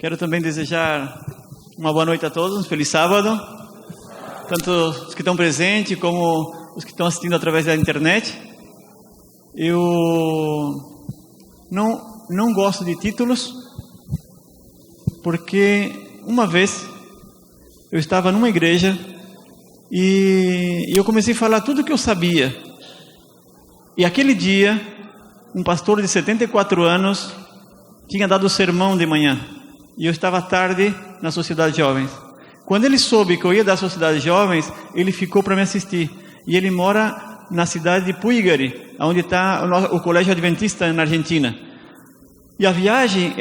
Quero também desejar uma boa noite a todos, um feliz sábado, tanto os que estão presentes como os que estão assistindo através da internet. Eu não gosto de títulos, porque uma vez eu estava numa igreja e eu comecei a falar tudo o que eu sabia. E aquele dia, um pastor de 74 anos tinha dado o sermão de manhã. E eu estava à tarde na Sociedade de Jovens. Quando ele soube que eu ia da Sociedade de Jovens, ele ficou para me assistir. E ele mora na cidade de Puigari, onde está o Colégio Adventista na Argentina. E a viagem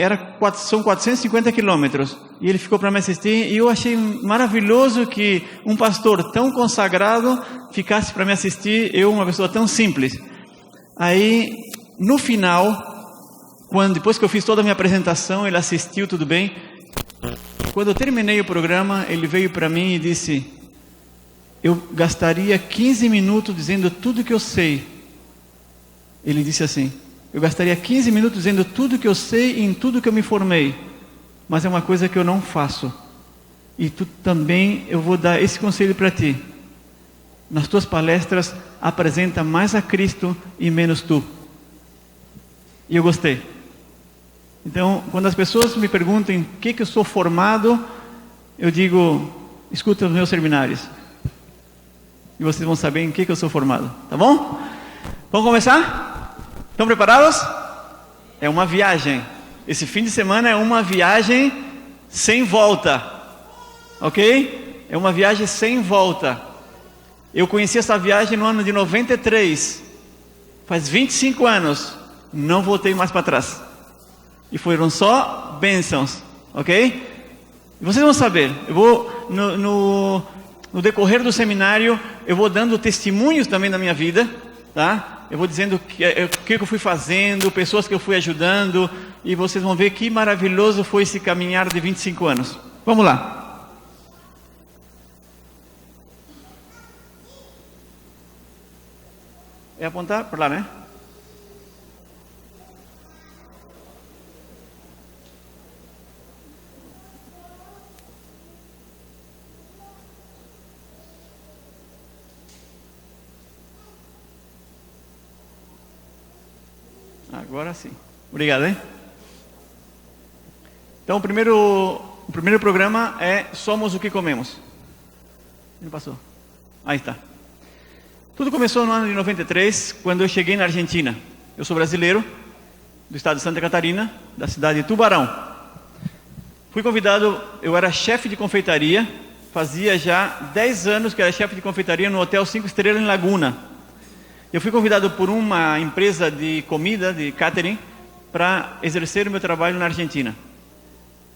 são 450 quilômetros. E ele ficou para me assistir. E eu achei maravilhoso que um pastor tão consagrado ficasse para me assistir. Eu, uma pessoa tão simples. Aí, no final, depois que eu fiz toda a minha apresentação, ele assistiu, tudo bem. Quando eu terminei o programa, ele veio para mim e disse: eu gastaria 15 minutos dizendo tudo que eu sei. Ele disse assim: eu gastaria 15 minutos dizendo tudo que eu sei e em tudo que eu me formei, mas é uma coisa que eu não faço. E tu também, eu vou dar esse conselho para ti. Nas tuas palestras, apresenta mais a Cristo e menos tu. E eu gostei. Então, quando as pessoas me perguntam em que eu sou formado, eu digo: escuta os meus seminários. E vocês vão saber em que eu sou formado. Tá bom? Vamos começar? Estão preparados? É uma viagem. Esse fim de semana é uma viagem sem volta. Ok? É uma viagem sem volta. Eu conheci essa viagem no ano de 93. Faz 25 anos. Não voltei mais para trás. E foram só bênçãos, ok? E vocês vão saber. Eu vou, no decorrer do seminário, eu vou dando testemunhos também da minha vida, tá? Eu vou dizendo o que eu fui fazendo, pessoas que eu fui ajudando, e vocês vão ver que maravilhoso foi esse caminhar de 25 anos. Vamos lá. É apontar para lá, né? Agora sim. Obrigado, hein? Então, o primeiro programa é Somos o que Comemos. Não passou? Aí está. Tudo começou no ano de 93, quando eu cheguei na Argentina. Eu sou brasileiro, do estado de Santa Catarina, da cidade de Tubarão. Fui convidado, eu era chefe de confeitaria, fazia já 10 anos que era chefe de confeitaria no Hotel 5 Estrelas em Laguna. Eu fui convidado por uma empresa de comida, de catering, para exercer o meu trabalho na Argentina.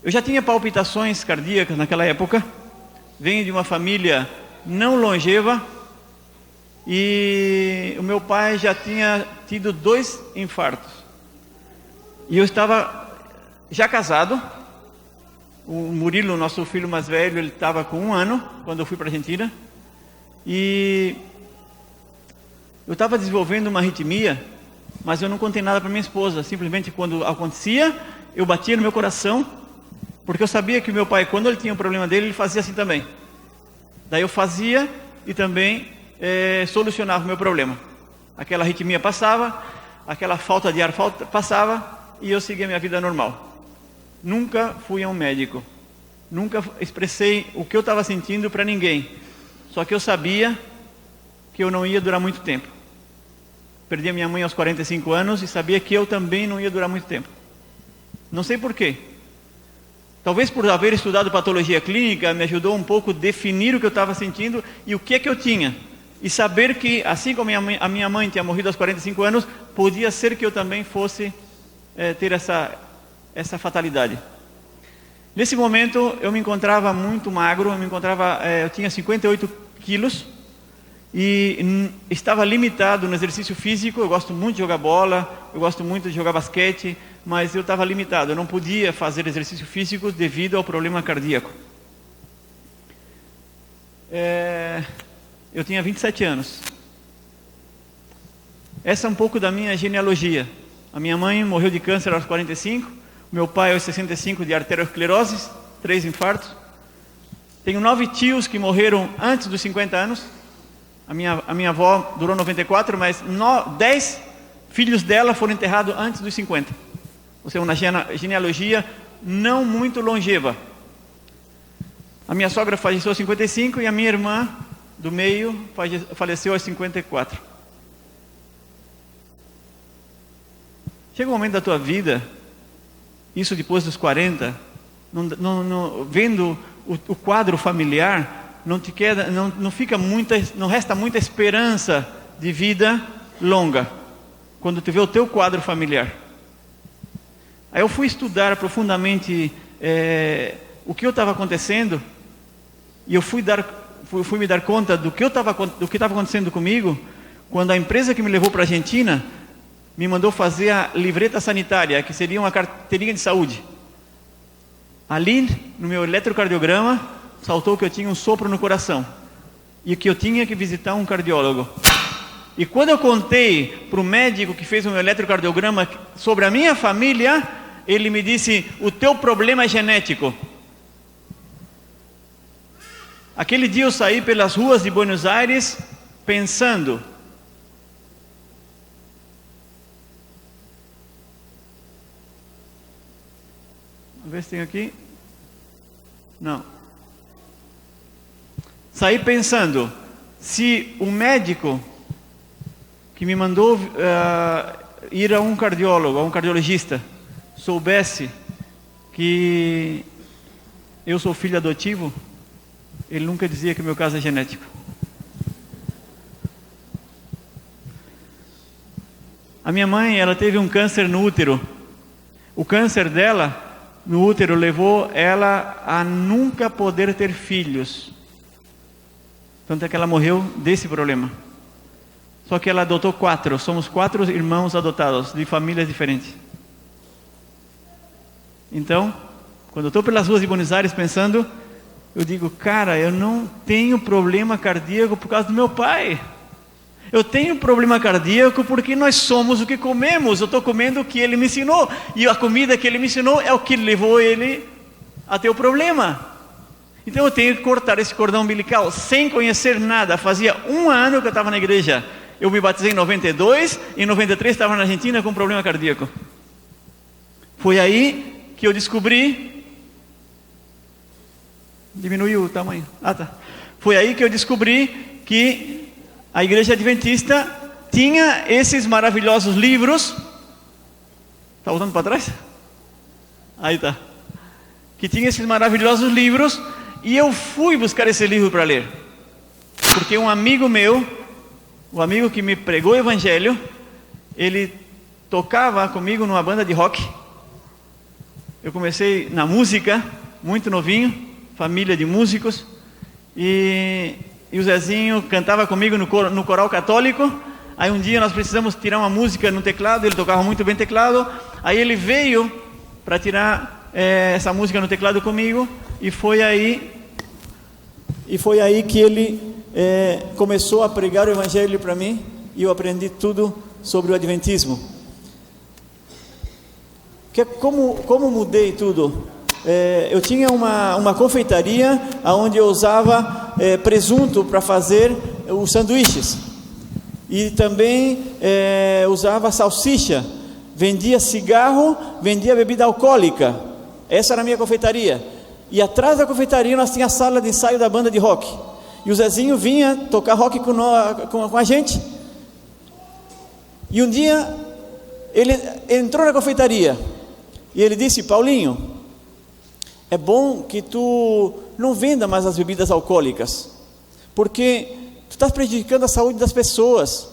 Eu já tinha palpitações cardíacas naquela época, venho de uma família não longeva, e o meu pai já tinha tido 2 infartos. E eu estava já casado. O Murilo, nosso filho mais velho, ele estava com 1 ano, quando eu fui para a Argentina. E eu estava desenvolvendo uma arritmia, mas eu não contei nada para minha esposa. Simplesmente quando acontecia, eu batia no meu coração, porque eu sabia que o meu pai, quando ele tinha um problema dele, ele fazia assim também. Daí eu fazia e também solucionava o meu problema. Aquela arritmia passava, aquela falta de ar passava e eu seguia minha vida normal. Nunca fui a um médico, nunca expressei o que eu estava sentindo para ninguém. Só que eu sabia que eu não ia durar muito tempo. Perdi a minha mãe aos 45 anos e sabia que eu também não ia durar muito tempo. Não sei porquê. Talvez por haver estudado patologia clínica, me ajudou um pouco a definir o que eu estava sentindo e o que é que eu tinha. E saber que, assim como a minha mãe tinha morrido aos 45 anos, podia ser que eu também fosse ter essa fatalidade. Nesse momento, eu me encontrava muito magro, eu tinha 58 quilos, e estava limitado no exercício físico. Eu gosto muito de jogar bola, eu gosto muito de jogar basquete, mas eu estava limitado, eu não podia fazer exercício físico devido ao problema cardíaco. Eu tinha 27 anos. Essa é um pouco da minha genealogia. A minha mãe morreu de câncer aos 45, Meu pai aos 65 de arteriosclerose, 3 infartos. Tenho 9 tios que morreram antes dos 50 anos. A minha avó durou 94, mas 10 filhos dela foram enterrados antes dos 50. Ou seja, uma genealogia não muito longeva. A minha sogra faleceu aos 55 e a minha irmã do meio faleceu aos 54. Chega um momento da tua vida, isso depois dos 40, vendo o quadro familiar, não resta muita esperança de vida longa, quando tu vê o teu quadro familiar. Aí eu fui estudar profundamente o que estava acontecendo, e eu fui me dar conta do que estava acontecendo comigo, quando a empresa que me levou para a Argentina me mandou fazer a livreta sanitária, que seria uma carteirinha de saúde. Ali, no meu eletrocardiograma, saltou que eu tinha um sopro no coração e que eu tinha que visitar um cardiólogo. E quando eu contei para o médico que fez o meu eletrocardiograma sobre a minha família, ele me disse: o teu problema é genético. Aquele dia eu saí pelas ruas de Buenos Aires pensando: vamos ver se tem aqui. Não. Saí pensando, se o médico que me mandou ir a um cardiólogo, a um cardiologista, soubesse que eu sou filho adotivo, ele nunca dizia que meu caso é genético. A minha mãe, ela teve um câncer no útero. O câncer dela no útero levou ela a nunca poder ter filhos. Tanto é que ela morreu desse problema. Só que ela adotou 4. Somos 4 irmãos adotados, de famílias diferentes. Então, quando eu estou pelas ruas de Buenos Aires pensando, eu digo: cara, eu não tenho problema cardíaco por causa do meu pai. Eu tenho problema cardíaco porque nós somos o que comemos. Eu estou comendo o que ele me ensinou. E a comida que ele me ensinou é o que levou ele a ter o problema. Então eu tenho que cortar esse cordão umbilical sem conhecer nada. Fazia 1 ano que eu estava na igreja. Eu me batizei em 92. Em 93 estava na Argentina com problema cardíaco. Foi aí que eu descobri... Diminuiu o tamanho. Tá. Foi aí que eu descobri que a igreja adventista tinha esses maravilhosos livros. Está voltando para trás? Aí tá. Que tinha esses maravilhosos livros, e eu fui buscar esse livro para ler. Porque um amigo meu, o amigo que me pregou o evangelho, ele tocava comigo numa banda de rock. Eu comecei na música, muito novinho, família de músicos, e o Zezinho cantava comigo no coral católico. Aí um dia nós precisamos tirar uma música no teclado, ele tocava muito bem teclado, aí ele veio para tirar essa música no teclado comigo, e foi aí que ele começou a pregar o evangelho para mim, e eu aprendi tudo sobre o adventismo. Como mudei tudo? Eu tinha uma confeitaria onde eu usava presunto para fazer os sanduíches, e também usava salsicha, vendia cigarro, vendia bebida alcoólica. Essa era a minha confeitaria, e atrás da confeitaria nós tínhamos a sala de ensaio da banda de rock, e o Zezinho vinha tocar rock com a gente. E um dia ele entrou na confeitaria e ele disse: Paulinho, é bom que tu não venda mais as bebidas alcoólicas, porque tu estás prejudicando a saúde das pessoas.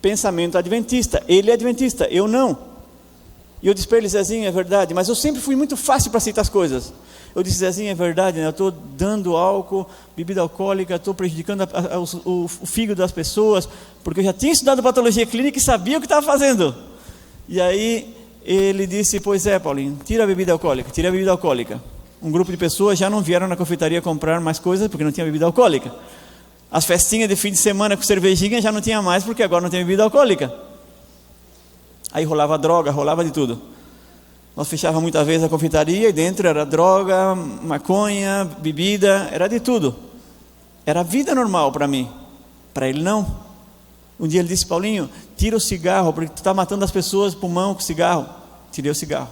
Pensamento adventista. Ele é adventista, eu não. E eu disse para ele: Zezinho, é verdade, mas eu sempre fui muito fácil para aceitar as coisas. Eu disse: Zezinho, é verdade, né? Eu estou dando álcool, bebida alcoólica, estou prejudicando o fígado das pessoas, porque eu já tinha estudado patologia clínica e sabia o que estava fazendo. E aí ele disse: pois é, Paulinho, tira a bebida alcoólica, tira a bebida alcoólica. Um grupo de pessoas já não vieram na confeitaria comprar mais coisas porque não tinha bebida alcoólica. As festinhas de fim de semana com cervejinha já não tinha mais, porque agora não tem bebida alcoólica. Aí rolava droga, rolava de tudo. Nós fechávamos muitas vezes a confeitaria e dentro era droga, maconha, bebida, era de tudo. Era vida normal para mim. Para ele não. Um dia ele disse: Paulinho, tira o cigarro, porque tu está matando as pessoas pulmão com cigarro. Tirei o cigarro.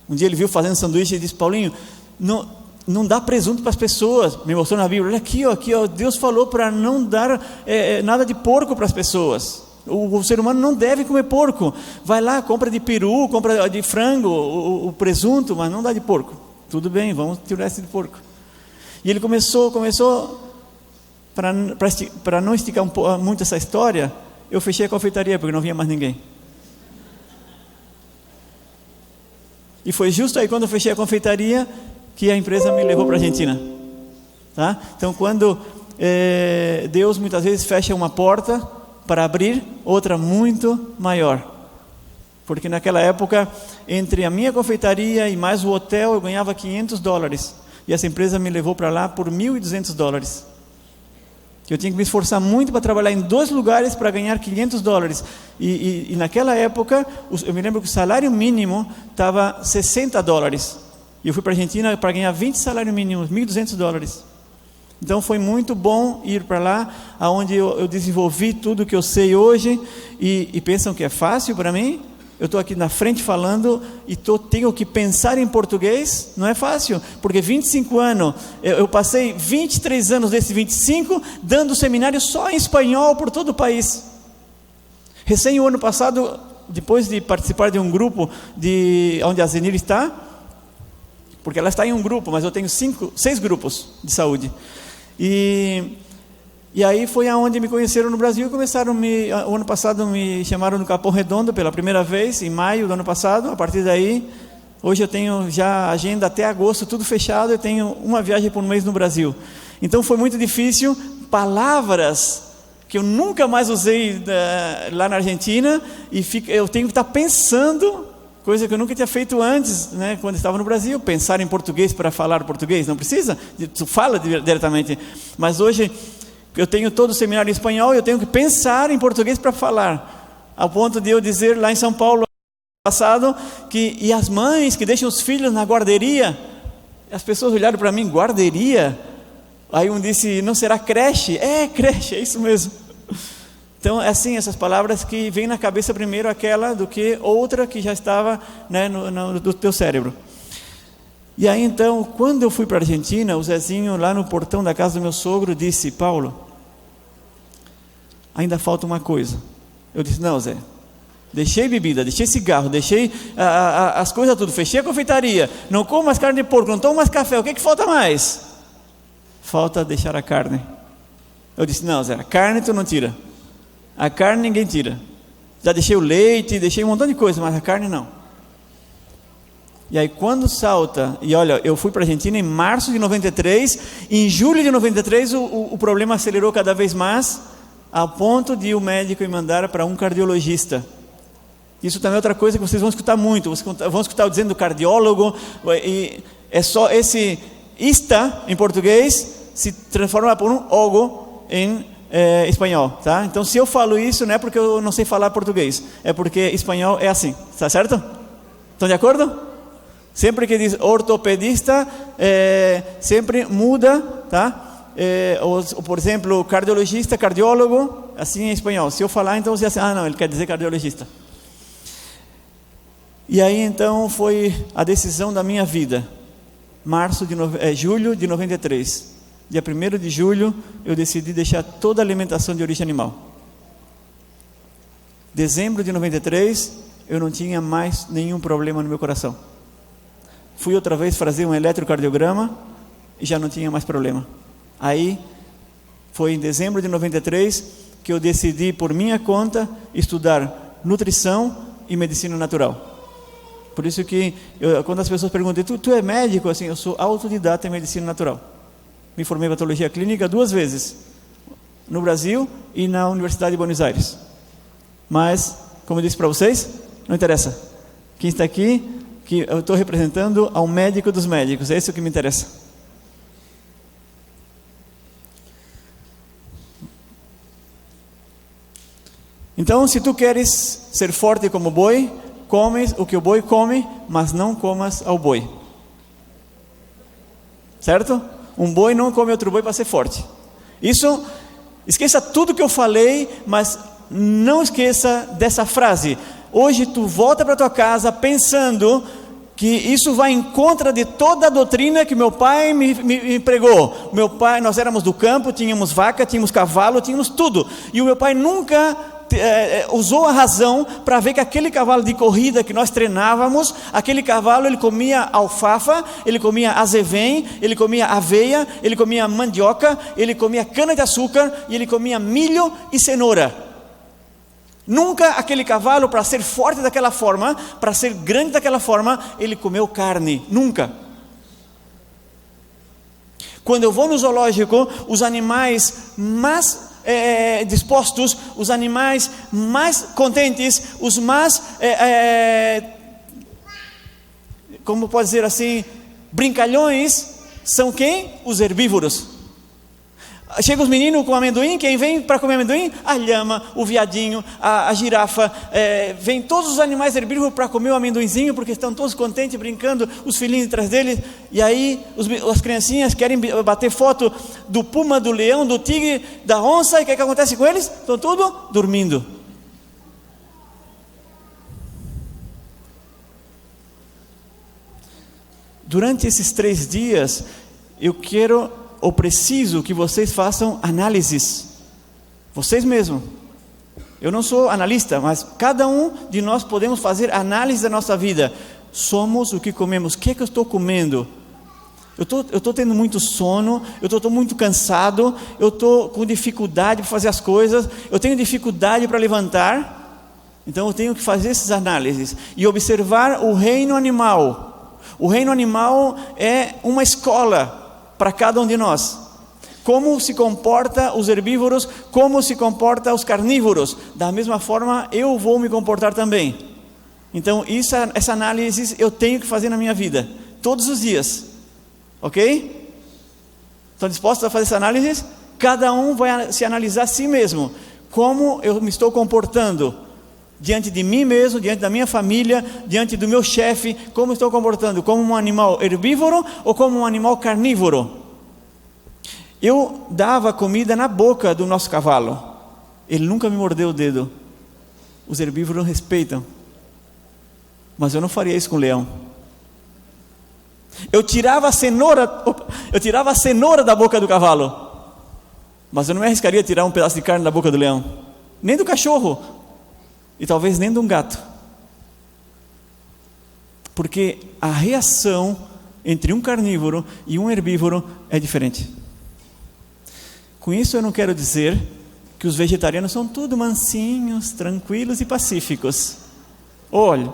Um dia ele viu fazendo sanduíche e disse: Paulinho, não dá presunto para as pessoas. Me mostrou na Bíblia: olha aqui, ó, Deus falou para não dar nada de porco para as pessoas. O ser humano não deve comer porco. Vai lá, compra de peru, compra de frango, o presunto, mas não dá de porco. Tudo bem, vamos tirar esse de porco. E ele começou, para não esticar muito essa história, eu fechei a confeitaria, porque não vinha mais ninguém. E foi justo aí quando eu fechei a confeitaria, que a empresa me levou para a Argentina. Tá? Então quando Deus muitas vezes fecha uma porta, para abrir outra muito maior. Porque naquela época, entre a minha confeitaria e mais o hotel, eu ganhava $500. E essa empresa me levou para lá por $1.200. Eu tinha que me esforçar muito para trabalhar em 2 lugares para ganhar $500. E naquela época, eu me lembro que o salário mínimo estava $60. E eu fui para a Argentina para ganhar 20 salários mínimos, $1.200. Então foi muito bom ir para lá, onde eu desenvolvi tudo o que eu sei hoje. E pensam que é fácil para mim? Eu estou aqui na frente falando e tenho que pensar em português. Não é fácil, porque 25 anos, eu passei 23 anos desses 25 dando seminário só em espanhol por todo o país. Recém o ano passado, depois de participar de um grupo onde a Zenir está, porque ela está em um grupo, mas eu tenho 6 grupos de saúde. E aí foi aonde me conheceram no Brasil e começaram o ano passado me chamaram no Capão Redondo pela primeira vez, em maio do ano passado. A partir daí, hoje eu tenho já agenda até agosto, tudo fechado. Eu tenho uma viagem por mês no Brasil. Então foi muito difícil, palavras que eu nunca mais usei lá na Argentina, e eu tenho que estar pensando, coisa que eu nunca tinha feito antes, né, quando estava no Brasil, pensar em português para falar português. Não precisa, tu fala diretamente. Mas hoje eu tenho todo o seminário em espanhol e eu tenho que pensar em português para falar, ao ponto de eu dizer lá em São Paulo, passado, e as mães que deixam os filhos na guarderia, as pessoas olharam para mim: guarderia? Aí um disse: não será creche? Creche, é isso mesmo. Então é assim, essas palavras que vêm na cabeça primeiro aquela do que outra que já estava, né, no teu cérebro. E aí então, quando eu fui para a Argentina, o Zezinho lá no portão da casa do meu sogro disse: Paulo, ainda falta uma coisa. Eu disse: não, Zé, deixei bebida, deixei cigarro, deixei as coisas tudo, fechei a confeitaria, não como mais carne de porco, não tomo mais café, o que falta mais? Falta deixar a carne. Eu disse: não, Zé, a carne tu não tira, a carne ninguém tira. Já deixei o leite, deixei um montão de coisa, mas a carne não. E aí quando salta, e olha, eu fui para a Argentina em março de 93, em julho de 93 o problema acelerou cada vez mais, a ponto de o médico me mandar para um cardiologista. Isso também é outra coisa que vocês vão escutar muito, vão escutar eu dizendo cardiólogo, e é só esse ista em português se transforma por um ogo em espanhol, tá? Então se eu falo isso não é porque eu não sei falar português, é porque espanhol é assim, tá certo? Estão de acordo? Sempre que diz ortopedista, sempre muda, tá? Ou, por exemplo, cardiologista, cardiólogo, assim em espanhol. Se eu falar, então você assim: ah, não, ele quer dizer cardiologista. E aí então foi a decisão da minha vida. Julho de 93. Dia 1º de julho, eu decidi deixar toda a alimentação de origem animal. Dezembro de 93, eu não tinha mais nenhum problema no meu coração. Fui outra vez fazer um eletrocardiograma e já não tinha mais problema. Aí, foi em dezembro de 93 que eu decidi por minha conta estudar nutrição e medicina natural. Por isso que, quando as pessoas perguntam: tu é médico? Assim, eu sou autodidata em medicina natural. Me formei em patologia clínica 2 vezes, no Brasil e na Universidade de Buenos Aires. Mas, como eu disse para vocês, não interessa. Quem está aqui, que eu estou representando ao médico dos médicos, é isso que me interessa. Então, se tu queres ser forte como boi, comes o que o boi come, mas não comas ao boi. Certo? Um boi não come outro boi para ser forte. Isso, esqueça tudo que eu falei, mas não esqueça dessa frase. Hoje tu volta para tua casa pensando que isso vai em contra de toda a doutrina que meu pai me pregou. Meu pai, nós éramos do campo, tínhamos vaca, tínhamos cavalo, tínhamos tudo. E o meu pai nunca usou a razão para ver que aquele cavalo de corrida que nós treinávamos, aquele cavalo ele comia alfafa, ele comia azevém, ele comia aveia, ele comia mandioca, ele comia cana de açúcar e ele comia milho e cenoura. Nunca aquele cavalo, para ser forte daquela forma, para ser grande daquela forma, ele comeu carne, nunca. Quando eu vou no zoológico, os animais mais dispostos, os animais mais contentes, os mais, como pode dizer assim, brincalhões, são quem? Os herbívoros. Chega os meninos com amendoim, quem vem para comer amendoim? A lhama, o viadinho, a girafa, vem todos os animais herbívoros para comer o amendoinzinho, porque estão todos contentes, brincando, os filhinhos atrás deles, e aí as criancinhas querem bater foto do puma, do leão, do tigre, da onça, e o que acontece com eles? Estão tudo dormindo. Durante esses 3 dias, eu quero ou preciso que vocês façam análises, vocês mesmos. Eu não sou analista, mas cada um de nós podemos fazer análise da nossa vida. Somos o que comemos. O que é que eu estou comendo? Eu estou tendo muito sono, eu estou muito cansado, eu estou com dificuldade para fazer as coisas, eu tenho dificuldade para levantar. Então eu tenho que fazer essas análises e observar o reino animal. O reino animal é uma escola para cada um de nós. Como se comporta os herbívoros, como se comporta os carnívoros. Da mesma forma, eu vou me comportar também. Então, essa análise eu tenho que fazer na minha vida, todos os dias. Ok? Estão dispostos a fazer essa análise? Cada um vai se analisar a si mesmo. Como eu me estou comportando diante de mim mesmo, diante da minha família, diante do meu chefe, como estou comportando? Como um animal herbívoro ou como um animal carnívoro? Eu dava comida na boca do nosso cavalo, ele nunca me mordeu o dedo. Os herbívoros respeitam, mas eu não faria isso com o leão. Eu tirava a cenoura da boca do cavalo, mas eu não me arriscaria a tirar um pedaço de carne da boca do leão, nem do cachorro. E talvez nem de um gato. Porque a reação entre um carnívoro e um herbívoro é diferente. Com isso eu não quero dizer que os vegetarianos são tudo mansinhos, tranquilos e pacíficos. Olha,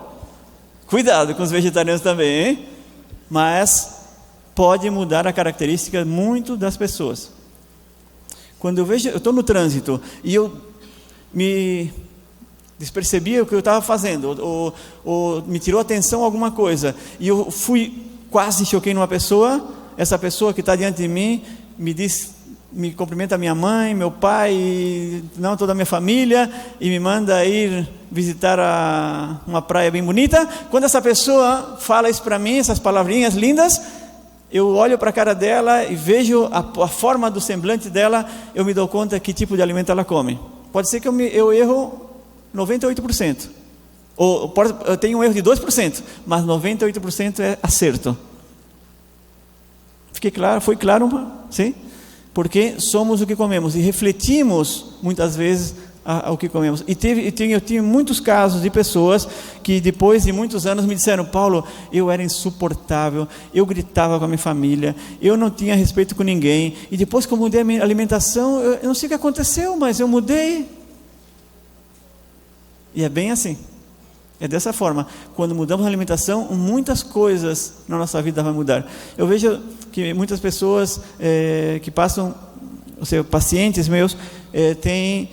cuidado com os vegetarianos também, hein? Mas pode mudar a característica muito das pessoas. Quando eu estou no trânsito e eu me despercebia o que eu estava fazendo, ou me tirou atenção alguma coisa, e eu quase choquei numa pessoa, essa pessoa que está diante de mim, me cumprimenta minha mãe, meu pai, não toda a minha família, e me manda ir visitar uma praia bem bonita. Quando essa pessoa fala isso para mim, essas palavrinhas lindas, eu olho para a cara dela e vejo a forma do semblante dela, eu me dou conta que tipo de alimento ela come. Pode ser que eu erro 98%, ou eu tenho um erro de 2%, mas 98% é acerto. Fiquei claro? Foi claro? Sim? Porque somos o que comemos e refletimos muitas vezes o que comemos. Eu tive muitos casos de pessoas que depois de muitos anos me disseram: Paulo, eu era insuportável, eu gritava com a minha família, eu não tinha respeito com ninguém, e depois que eu mudei a minha alimentação, eu não sei o que aconteceu, mas eu mudei. E é bem assim, é dessa forma. Quando mudamos a alimentação, muitas coisas na nossa vida vão mudar. Eu vejo que muitas pessoas que passam, ou seja, pacientes meus, têm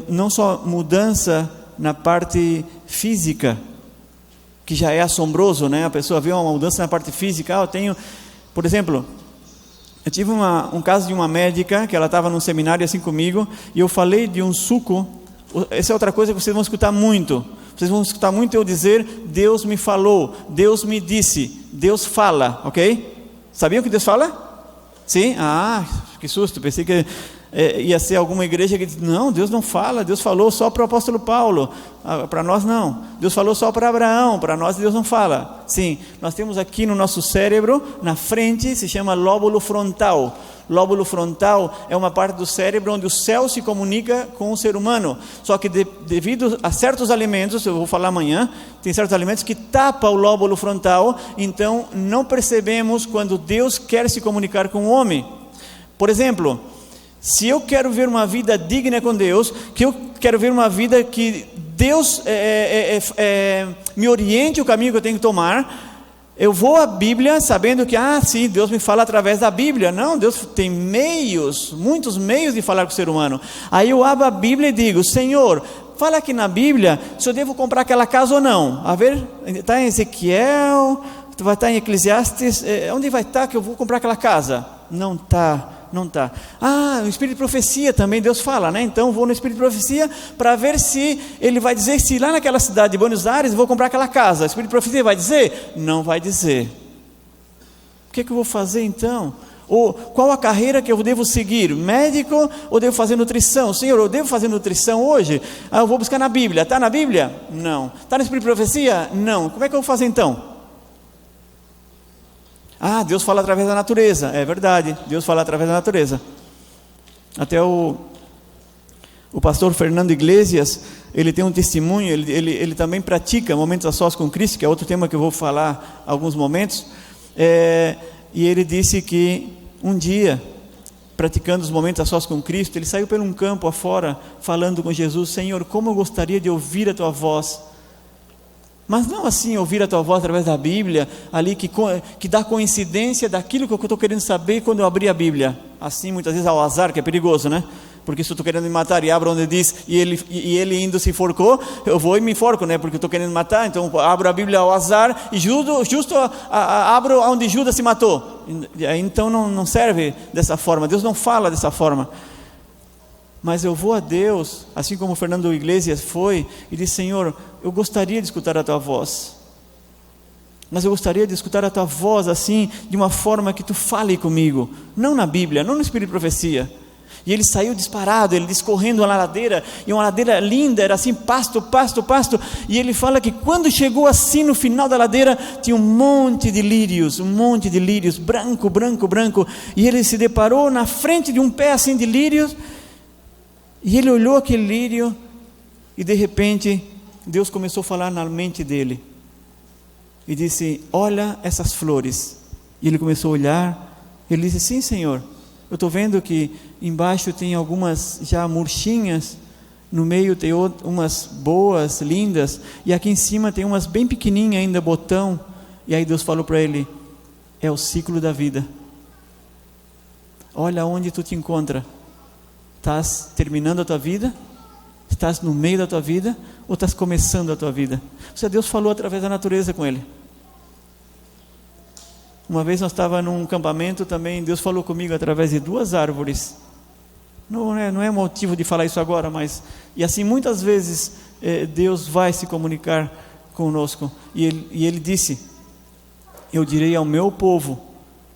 não só mudança na parte física, que já é assombroso, né? A pessoa vê uma mudança na parte física. Eu tenho, por exemplo, eu tive um caso de uma médica, que ela estava num seminário assim comigo, e eu falei de um suco. Essa é outra coisa que vocês vão escutar muito. Vocês vão escutar muito eu dizer: Deus me falou, Deus me disse. Deus fala, ok? Sabiam que Deus fala? Sim? Ah, que susto, pensei que ia ser alguma igreja que diz: não, Deus não fala, Deus falou só para o apóstolo Paulo, para nós não. Deus falou só para Abraão, para nós Deus não fala. Sim, nós temos aqui no nosso cérebro, na frente, se chama lóbulo frontal. Lóbulo frontal é uma parte do cérebro onde o céu se comunica com o ser humano. Só que devido a certos alimentos, eu vou falar amanhã, tem certos alimentos que tapam o lóbulo frontal, então não percebemos quando Deus quer se comunicar com o homem. Por exemplo, se eu quero ver uma vida digna com Deus, que eu quero ver uma vida que Deus me oriente o caminho que eu tenho que tomar, eu vou à Bíblia sabendo que, sim, Deus me fala através da Bíblia. Não, Deus tem meios, muitos meios de falar com o ser humano. Aí eu abro a Bíblia e digo: Senhor, fala aqui na Bíblia se eu devo comprar aquela casa ou não. A ver, está em Ezequiel, vai estar em Eclesiastes, onde vai estar que eu vou comprar aquela casa? Não está. Não está. No Espírito de Profecia também Deus fala, né? Então vou no Espírito de Profecia para ver se ele vai dizer se lá naquela cidade de Buenos Aires vou comprar aquela casa. O Espírito de Profecia vai dizer? Não vai dizer. O que eu vou fazer então? Ou qual a carreira que eu devo seguir? Médico ou devo fazer nutrição? Senhor, eu devo fazer nutrição hoje? Eu vou buscar na Bíblia. Está na Bíblia? Não. Está no Espírito de Profecia? Não. Como é que eu vou fazer então? Deus fala através da natureza. É verdade, Deus fala através da natureza. Até o pastor Fernando Iglesias, ele tem um testemunho, ele também pratica momentos a sós com Cristo, que é outro tema que eu vou falar alguns momentos. E ele disse que um dia, praticando os momentos a sós com Cristo, ele saiu por um campo afora, falando com Jesus: Senhor, como eu gostaria de ouvir a tua voz. Mas não assim, ouvir a tua voz através da Bíblia, ali que dá coincidência daquilo que eu estou querendo saber quando eu abrir a Bíblia. Assim, muitas vezes ao azar, que é perigoso, né? Porque se eu estou querendo me matar e abro onde diz, e ele indo se enforcou, eu vou e me enforco, né? Porque eu estou querendo matar, então abro a Bíblia ao azar e justo abro onde Judas se matou. Então não serve dessa forma, Deus não fala dessa forma. Mas eu vou a Deus, assim como o Fernando Iglesias foi, e disse: Senhor, eu gostaria de escutar a tua voz, mas eu gostaria de escutar a tua voz assim, de uma forma que tu fale comigo, não na Bíblia, não no Espírito de Profecia. E ele saiu disparado, ele descorrendo uma ladeira, e uma ladeira linda, era assim, pasto, e ele fala que quando chegou assim no final da ladeira, tinha um monte de lírios, branco, e ele se deparou na frente de um pé assim de lírios, e ele olhou aquele lírio, e de repente, Deus começou a falar na mente dele, e disse: olha essas flores. E ele começou a olhar, ele disse: sim, Senhor, eu estou vendo que embaixo tem algumas já murchinhas, no meio tem umas boas, lindas, e aqui em cima tem umas bem pequenininhas ainda, botão. E aí Deus falou para ele: é o ciclo da vida. Olha onde tu te encontra. Estás terminando a tua vida? Estás no meio da tua vida? Ou estás começando a tua vida? Deus falou através da natureza com ele. Uma vez nós estávamos num acampamento também, Deus falou comigo através de 2 árvores. Não é motivo de falar isso agora, mas... E assim muitas vezes Deus vai se comunicar conosco. E ele disse: eu direi ao meu povo,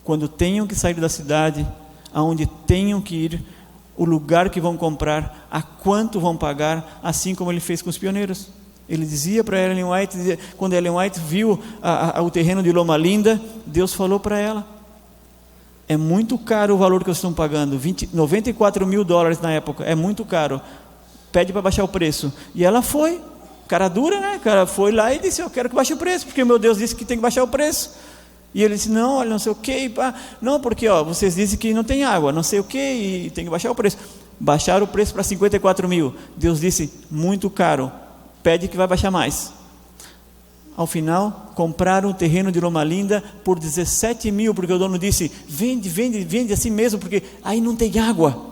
quando tenham que sair da cidade, aonde tenham que ir, o lugar que vão comprar, a quanto vão pagar, assim como ele fez com os pioneiros. Ele dizia para Ellen White, quando Ellen White viu o terreno de Loma Linda, Deus falou para ela: é muito caro o valor que vocês estão pagando, $94 mil na época, é muito caro, pede para baixar o preço. E ela foi, cara dura, né? O cara foi lá e disse: eu quero que baixe o preço, porque meu Deus disse que tem que baixar o preço. E ele disse: não, olha, não sei o que, não, porque vocês dizem que não tem água, não sei o que, e tem que baixar o preço. Baixaram o preço para 54 mil. Deus disse: muito caro, pede que vai baixar mais. Ao final, compraram o terreno de Loma Linda por 17 mil, porque o dono disse: vende assim mesmo, porque aí não tem água.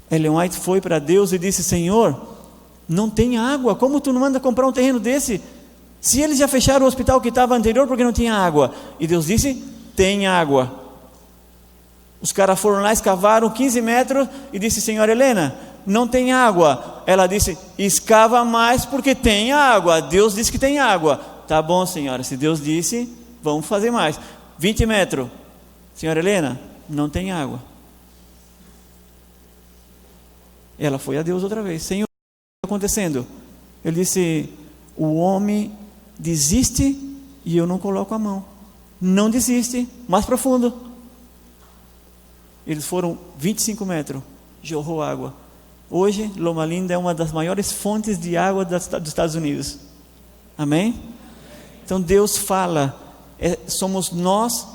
Ellen White foi para Deus e disse: Senhor, não tem água, como tu não manda comprar um terreno desse? Se eles já fecharam o hospital que estava anterior porque não tinha água. E Deus disse: tem água. Os caras foram lá, escavaram 15 metros e disse: senhora Helena, não tem água. Ela disse: escava mais porque tem água. Deus disse que tem água. Tá bom, senhora, se Deus disse, vamos fazer mais. 20 metros. Senhora Helena, não tem água. Ela foi a Deus outra vez: Senhor, o que está acontecendo? Ele disse: o homem desiste e eu não coloco a mão. Não desiste, mais profundo. Eles foram 25 metros, jorrou água. Hoje, Loma Linda é uma das maiores fontes de água dos Estados Unidos. Amém? Então Deus fala, somos nós,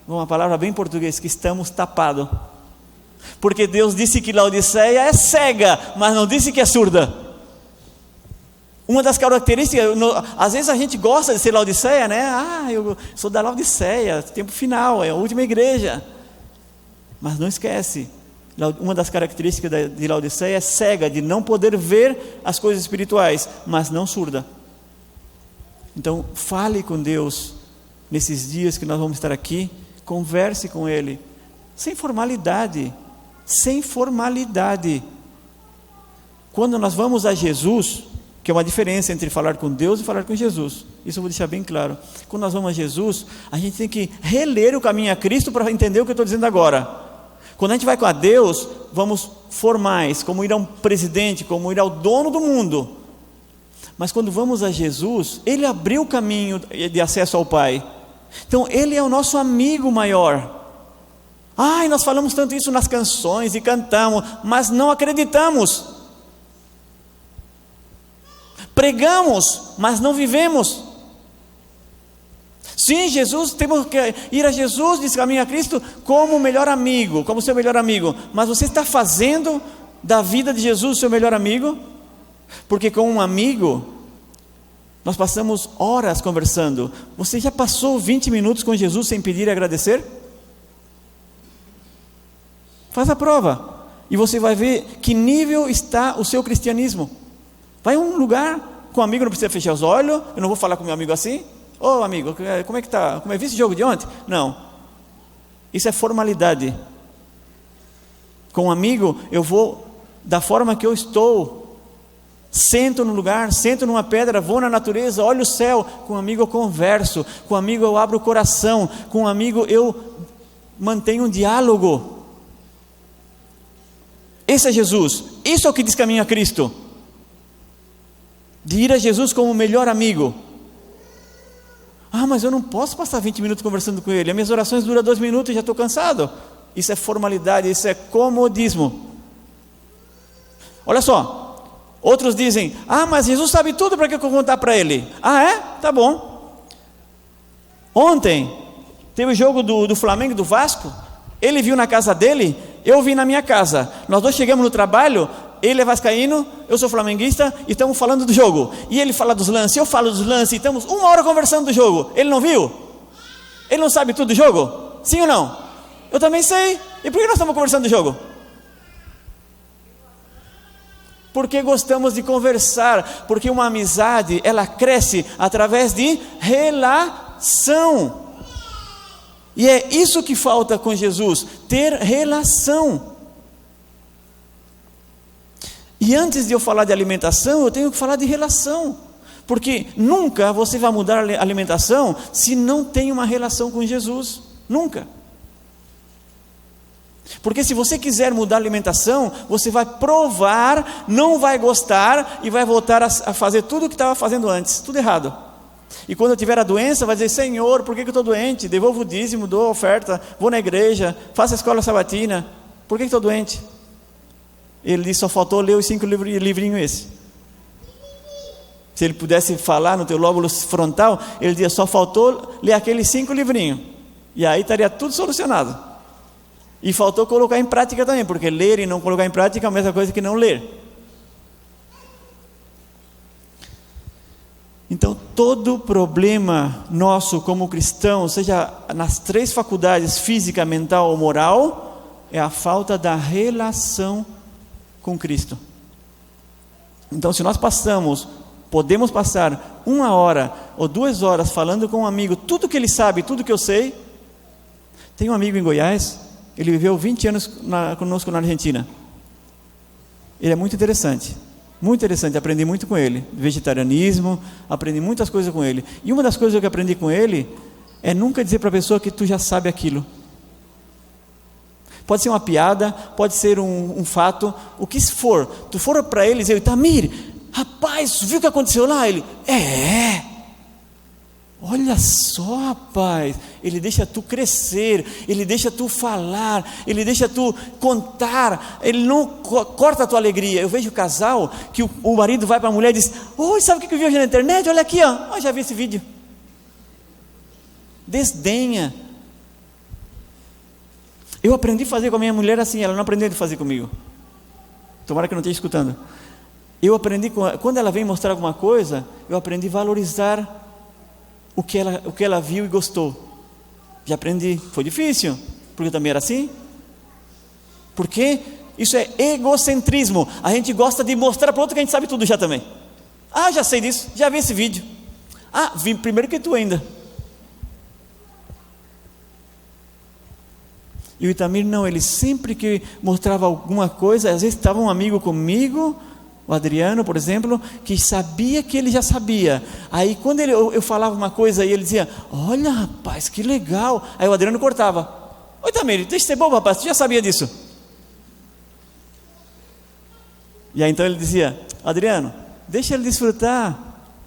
uma palavra bem português, que estamos tapados. Porque Deus disse que Laodiceia é cega, mas não disse que é surda. Uma das características, às vezes a gente gosta de ser Laodiceia, né? Eu sou da Laodiceia, tempo final, é a última igreja. Mas não esquece, uma das características de Laodiceia é cega, de não poder ver as coisas espirituais, mas não surda. Então, fale com Deus nesses dias que nós vamos estar aqui, converse com Ele, sem formalidade, sem formalidade. Quando nós vamos a Jesus, que é uma diferença entre falar com Deus e falar com Jesus, isso eu vou deixar bem claro. Quando nós vamos a Jesus, a gente tem que reler o caminho a Cristo para entender o que eu estou dizendo agora. Quando a gente vai com a Deus, vamos formais, como ir a um presidente, como ir ao dono do mundo. Mas quando vamos a Jesus, Ele abriu o caminho de acesso ao Pai. Então Ele é o nosso amigo maior. Nós falamos tanto isso nas canções e cantamos, mas não acreditamos. Pregamos, mas não vivemos. Sim, Jesus, temos que ir a Jesus, diz caminho a Cristo, como melhor amigo, como seu melhor amigo. Mas você está fazendo da vida de Jesus seu melhor amigo? Porque com um amigo, nós passamos horas conversando. Você já passou 20 minutos com Jesus sem pedir e agradecer? Faz a prova, e você vai ver que nível está o seu cristianismo. Vai a um lugar, com um amigo não precisa fechar os olhos, eu não vou falar com meu amigo assim. Ô amigo, como é que está? Como é visto o jogo de ontem? Não, isso é formalidade. Com um amigo, eu vou da forma que eu estou. Sento no lugar, sento numa pedra, vou na natureza, olho o céu. Com um amigo eu converso, com um amigo eu abro o coração, com um amigo eu mantenho um diálogo. Esse é Jesus, isso é o que diz caminho a Cristo. De ir a Jesus como o melhor amigo. Mas eu não posso passar 20 minutos conversando com Ele, as minhas orações duram 2 minutos e já estou cansado. Isso é formalidade, isso é comodismo. Olha só, outros dizem: mas Jesus sabe tudo, para que eu vou contar para Ele? É? Tá bom. Ontem teve o jogo do Flamengo e do Vasco. Ele viu na casa dele, eu vi na minha casa. Nós dois chegamos no trabalho, ele é vascaíno, eu sou flamenguista, e estamos falando do jogo. E ele fala dos lances, eu falo dos lances, e estamos 1 hora conversando do jogo. Ele não viu? Ele não sabe tudo do jogo? Sim ou não? Eu também sei. E por que nós estamos conversando do jogo? Porque gostamos de conversar. Porque uma amizade, ela cresce através de relação. E é isso que falta com Jesus, ter relação. E antes de eu falar de alimentação, eu tenho que falar de relação. Porque nunca você vai mudar a alimentação se não tem uma relação com Jesus. Nunca. Porque se você quiser mudar a alimentação, você vai provar, não vai gostar e vai voltar a fazer tudo o que estava fazendo antes. Tudo errado. E quando eu tiver a doença, vai dizer: Senhor, por que eu estou doente? Devolvo o dízimo, dou a oferta, vou na igreja, faço a escola sabatina. Por que estou doente? Ele disse: só faltou ler os 5 livrinhos esse. Se ele pudesse falar no teu lóbulo frontal, ele dizia: só faltou ler aqueles 5 livrinhos. E aí estaria tudo solucionado. E faltou colocar em prática também, porque ler e não colocar em prática é a mesma coisa que não ler. Então, todo problema nosso como cristão, seja nas 3 faculdades, física, mental ou moral, é a falta da relação com Cristo. Então, se nós podemos passar 1 hora ou 2 horas falando com um amigo, tudo que ele sabe, tudo que eu sei. Tem um amigo em Goiás, ele viveu 20 anos conosco na Argentina. Ele é muito interessante, aprendi muito com ele, vegetarianismo, aprendi muitas coisas com ele, e uma das coisas que eu aprendi com ele, é nunca dizer para a pessoa que tu já sabe aquilo. Pode ser uma piada, pode ser um fato, o que for, tu for para ele e dizer, Itamir, rapaz, viu o que aconteceu lá? Ele, olha só, rapaz, ele deixa tu crescer, ele deixa tu falar, ele deixa tu contar, ele não corta a tua alegria. Eu vejo casal que o marido vai para a mulher e diz, oi, sabe o que eu vi hoje na internet? Olha aqui, ó, já vi esse vídeo. Desdenha. Eu aprendi a fazer com a minha mulher assim, ela não aprendeu a fazer comigo. Tomara que não esteja escutando. Eu aprendi, quando ela vem mostrar alguma coisa, eu aprendi a valorizar o que ela viu e gostou. Já aprendi, foi difícil, porque eu também era assim. Porque isso é egocentrismo. A gente gosta de mostrar para o outro que a gente sabe tudo já também. Já sei disso, já vi esse vídeo. Vim primeiro que tu ainda. E o Itamir não, ele sempre que mostrava alguma coisa, às vezes estava um amigo comigo, o Adriano, por exemplo, que sabia que ele já sabia. Aí quando eu falava uma coisa e ele dizia, olha rapaz, que legal. Aí o Adriano cortava. Oi Itamir, deixa de ser bobo rapaz, tu já sabia disso. E aí então ele dizia, Adriano, deixa ele desfrutar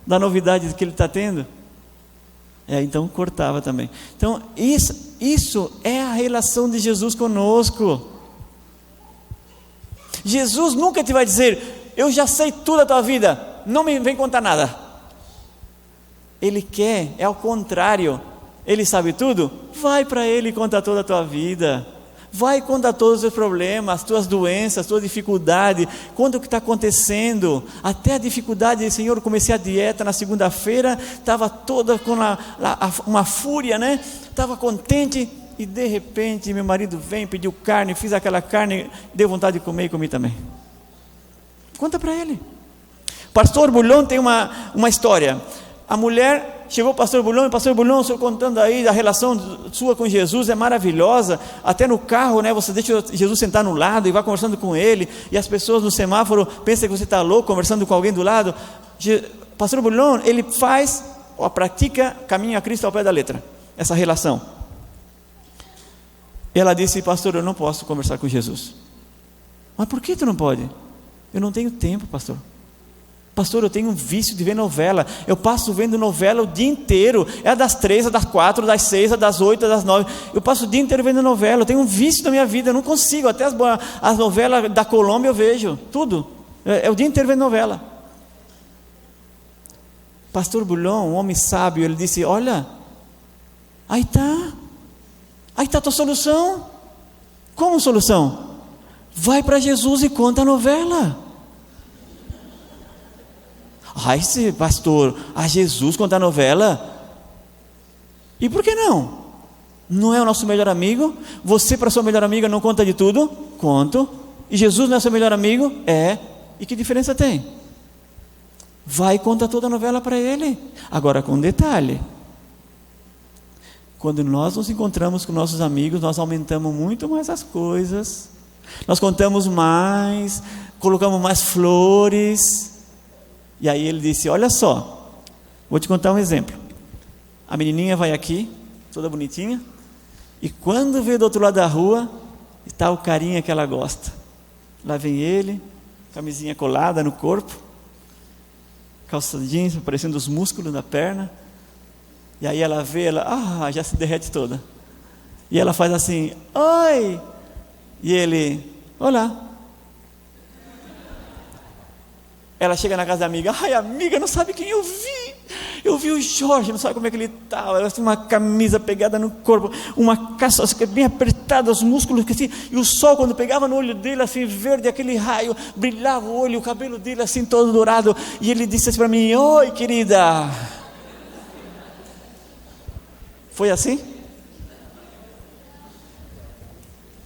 da novidade que ele está tendo. Então cortava também. Então isso é a relação de Jesus conosco. Jesus nunca te vai dizer, eu já sei tudo da tua vida, não me vem contar nada. Ele quer, é ao contrário. Ele sabe tudo, vai para ele e conta toda a tua vida. Vai contar todos os seus problemas, as tuas doenças, as tuas dificuldades, conta o que está acontecendo, até a dificuldade. Senhor, comecei a dieta na segunda-feira, estava toda com uma fúria, né? Estava contente, e de repente meu marido vem, pediu carne, fiz aquela carne, deu vontade de comer e comi também. Conta para ele. Pastor Bulhon tem uma história. A mulher chegou o pastor Bulhon, o senhor contando aí a relação sua com Jesus é maravilhosa, até no carro, né, você deixa Jesus sentar no lado e vai conversando com ele, e as pessoas no semáforo pensam que você está louco, conversando com alguém do lado. Pastor Bulhon, ele faz, ou pratica, caminho a Cristo ao pé da letra, essa relação. Ela disse, pastor, eu não posso conversar com Jesus. Mas por que tu não pode? Eu não tenho tempo, pastor. Pastor, eu tenho um vício de ver novela. Eu passo vendo novela o dia inteiro. É das 3, das 4, das 6, das 8, das 9. Eu passo o dia inteiro vendo novela. Eu tenho um vício na minha vida. Eu não consigo. Até as novelas da Colômbia eu vejo. Tudo. É o dia inteiro vendo novela. Pastor Bulhon, um homem sábio, ele disse, olha, aí está a tua solução. Como solução? Vai para Jesus e conta a novela. Esse pastor, a Jesus contar novela? E por que não? Não é o nosso melhor amigo? Você para sua melhor amiga não conta de tudo? Conto. E Jesus não é seu melhor amigo? É. E que diferença tem? Vai e conta toda a novela para ele. Agora com um detalhe. Quando nós nos encontramos com nossos amigos, nós aumentamos muito mais as coisas. Nós contamos mais, colocamos mais flores. E aí ele disse, olha só, vou te contar um exemplo. A menininha vai aqui, toda bonitinha, e quando vê do outro lado da rua, está o carinha que ela gosta. Lá vem ele, camisinha colada no corpo, calça jeans, aparecendo os músculos da perna, e aí ela vê, já se derrete toda. E ela faz assim, oi! E ele, olá. Ela chega na casa da amiga, amiga, não sabe quem eu vi? Eu vi o Jorge, não sabe como é que ele estava. Ela tinha uma camisa pegada no corpo, uma calça bem apertada, os músculos assim, e o sol quando pegava no olho dele assim, verde, aquele raio, brilhava o olho, o cabelo dele assim todo dourado, e ele disse assim para mim, oi querida. Foi assim?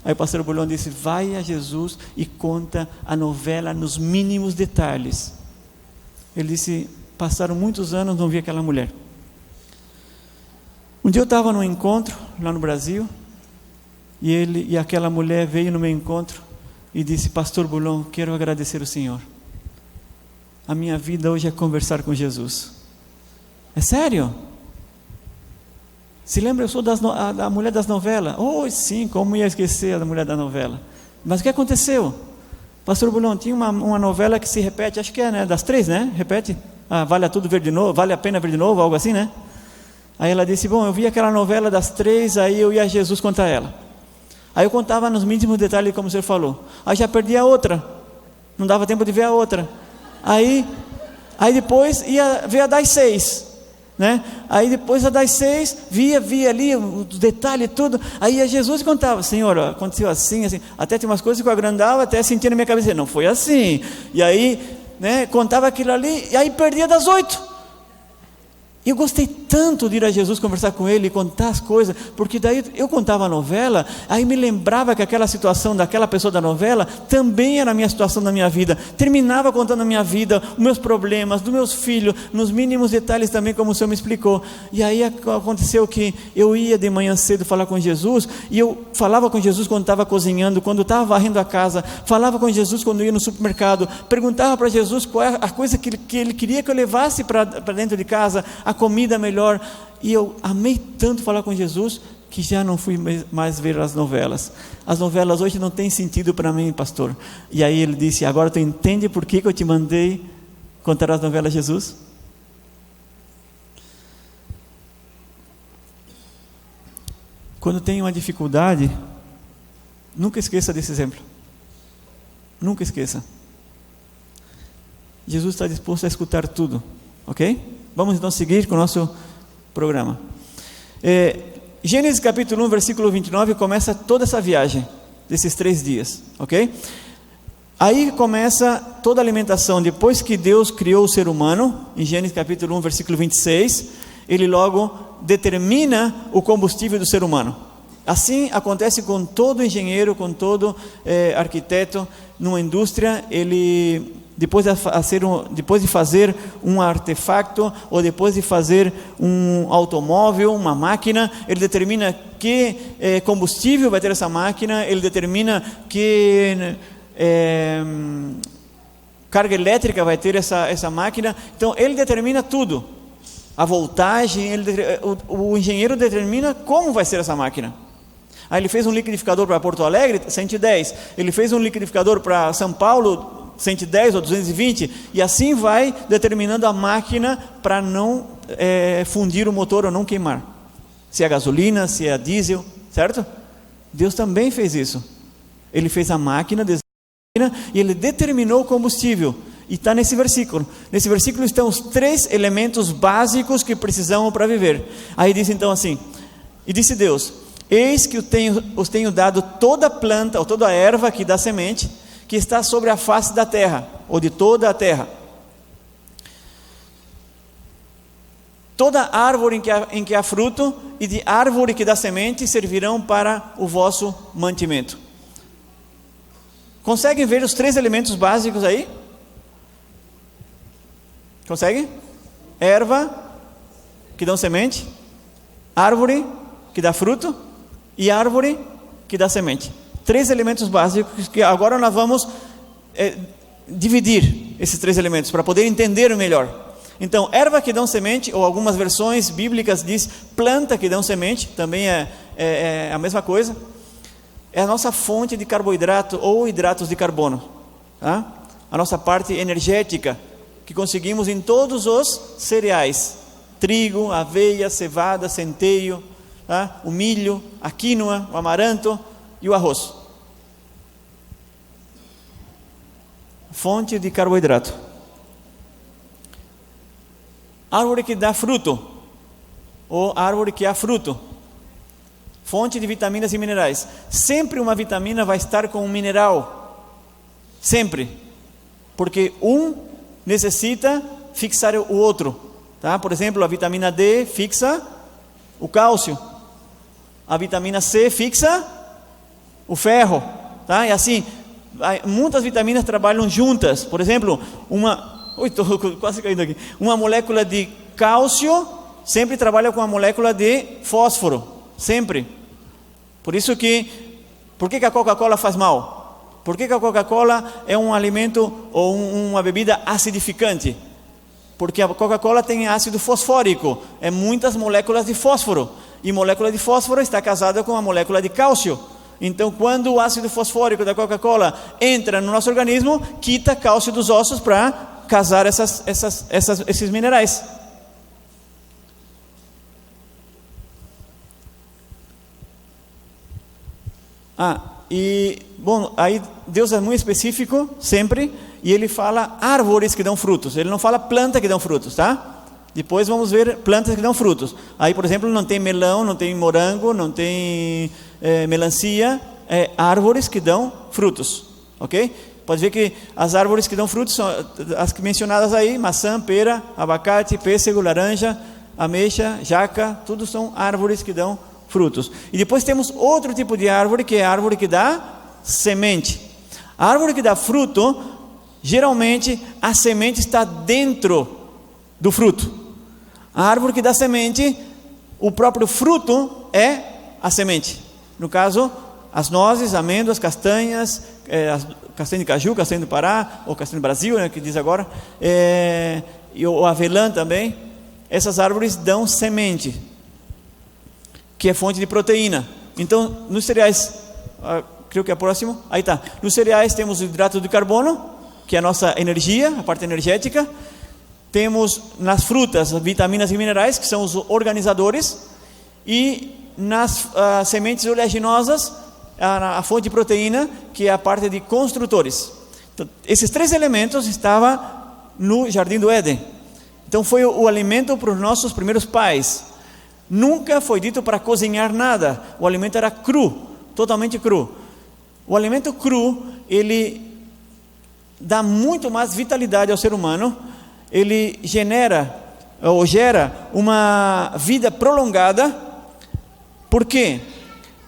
Aí o pastor Bulhon disse, vai a Jesus e conta a novela nos mínimos detalhes. Ele disse, passaram muitos anos, não vi aquela mulher. Um dia eu estava num encontro lá no Brasil, e aquela mulher veio no meu encontro, e disse: Pastor Bulhon, quero agradecer o Senhor. A minha vida hoje é conversar com Jesus. É sério? Se lembra, eu sou da mulher das novelas. Oh, sim, como ia esquecer da mulher da novela. Mas o que aconteceu? Pastor Bulhon, tinha uma novela que se repete, acho que é, né? Das 3, né? Repete. Vale tudo ver de novo, vale a pena ver de novo, algo assim, né? Aí ela disse: bom, eu vi aquela novela das 3, aí eu ia a Jesus contar ela. Aí eu contava nos mínimos detalhes, como o senhor falou. Aí já perdi a outra. Não dava tempo de ver a outra. Aí depois ia ver a das 6, né? Aí depois a das 6, via ali os detalhes, tudo. Aí a Jesus contava: Senhor, aconteceu assim, assim. Até tinha umas coisas que eu agrandava, até sentia na minha cabeça: não foi assim. E aí, né, contava aquilo ali, e aí perdia das 8. E eu gostei tanto de ir a Jesus conversar com ele e contar as coisas, porque daí eu contava a novela, aí me lembrava que aquela situação daquela pessoa da novela também era a minha situação da minha vida. Terminava contando a minha vida, os meus problemas, dos meus filhos, nos mínimos detalhes também, como o Senhor me explicou. E aí aconteceu que eu ia de manhã cedo falar com Jesus, e eu falava com Jesus quando estava cozinhando, quando estava varrendo a casa, falava com Jesus quando ia no supermercado, perguntava para Jesus qual é a coisa que ele queria que eu levasse para dentro de casa, a comida melhor. E eu amei tanto falar com Jesus que já não fui mais ver as novelas. As novelas hoje não têm sentido para mim, pastor. E aí ele disse: agora tu entende por que eu te mandei contar as novelas, Jesus? Quando tem uma dificuldade, nunca esqueça desse exemplo. Nunca esqueça. Jesus está disposto a escutar tudo, ok? Vamos então seguir com o nosso programa. Gênesis capítulo 1, versículo 29, começa toda essa viagem, desses 3 dias, ok? Aí começa toda a alimentação. Depois que Deus criou o ser humano, em Gênesis capítulo 1, versículo 26, ele logo determina o combustível do ser humano. Assim acontece com todo engenheiro, com todo arquiteto, numa indústria. Ele, depois de fazer um artefato, ou depois de fazer um automóvel, uma máquina, ele determina que combustível vai ter essa máquina, ele determina que carga elétrica vai ter essa máquina. Então ele determina tudo, a voltagem, o engenheiro determina como vai ser essa máquina. Aí ele fez um liquidificador para Porto Alegre, 110, ele fez um liquidificador para São Paulo, 110 ou 220, e assim vai determinando a máquina para não fundir o motor ou não queimar, se é gasolina, se é diesel, certo? Deus também fez isso. Ele fez a máquina, e ele determinou o combustível, e está nesse versículo. Nesse versículo estão os 3 elementos básicos que precisamos para viver. Aí diz então assim: e disse Deus: eis que os tenho dado toda planta, ou toda erva que dá semente, que está sobre a face da terra, ou de toda a terra. Toda árvore em que há fruto, e de árvore que dá semente, servirão para o vosso mantimento. Conseguem ver os 3 elementos básicos aí? Conseguem? Erva que dão semente, árvore que dá fruto e árvore que dá semente. 3 elementos básicos que agora nós vamos dividir esses 3 elementos para poder entender melhor. Então, erva que dão semente, ou algumas versões bíblicas diz planta que dão semente, também é a mesma coisa. É a nossa fonte de carboidrato ou hidratos de carbono, tá? A nossa parte energética que conseguimos em todos os cereais: trigo, aveia, cevada, centeio, tá? O milho, a quinoa, o amaranto e o arroz. Fonte de carboidrato. Árvore que dá fruto, ou árvore que há fruto. Fonte de vitaminas e minerais. Sempre uma vitamina vai estar com um mineral. Sempre. Porque um necessita fixar o outro, tá? Por exemplo, a vitamina D fixa o cálcio. A vitamina C fixa o ferro, tá? E assim, muitas vitaminas trabalham juntas. Por exemplo, estou quase caindo aqui. Uma molécula de cálcio sempre trabalha com a molécula de fósforo, sempre. Por que a Coca-Cola faz mal? Por que a Coca-Cola é um alimento ou uma bebida acidificante? Porque a Coca-Cola tem ácido fosfórico, é muitas moléculas de fósforo, e molécula de fósforo está casada com a molécula de cálcio. Então, quando o ácido fosfórico da Coca-Cola entra no nosso organismo, quita cálcio dos ossos para casar esses minerais. Aí Deus é muito específico sempre, e Ele fala árvores que dão frutos. Ele não fala planta que dão frutos, tá? Depois vamos ver plantas que dão frutos. Aí, por exemplo, não tem melão, não tem morango, não tem melancia, árvores que dão frutos, ok? Pode ver que as árvores que dão frutos são as mencionadas aí: maçã, pera, abacate, pêssego, laranja, ameixa, jaca, tudo são árvores que dão frutos. E depois temos outro tipo de árvore, que é a árvore que dá semente. A árvore que dá fruto, geralmente a semente está dentro do fruto. A árvore que dá semente, o próprio fruto é a semente. No caso, as nozes, amêndoas, castanhas, castanha de caju, castanha do Pará, ou castanha do Brasil, que diz agora, e o avelã também. Essas árvores dão semente, que é fonte de proteína. Então, nos cereais, creio que é o próximo, aí está. Nos cereais temos o hidrato de carbono, que é a nossa energia, a parte energética. Temos nas frutas vitaminas e minerais, que são os organizadores, e nas sementes oleaginosas, a fonte de proteína, que é a parte de construtores. Então, esses três elementos estavam no Jardim do Éden. Então foi o alimento para os nossos primeiros pais. Nunca foi dito para cozinhar nada. O alimento era cru, totalmente cru. O alimento cru, ele dá muito mais vitalidade ao ser humano. Ele gera uma vida prolongada. Por quê?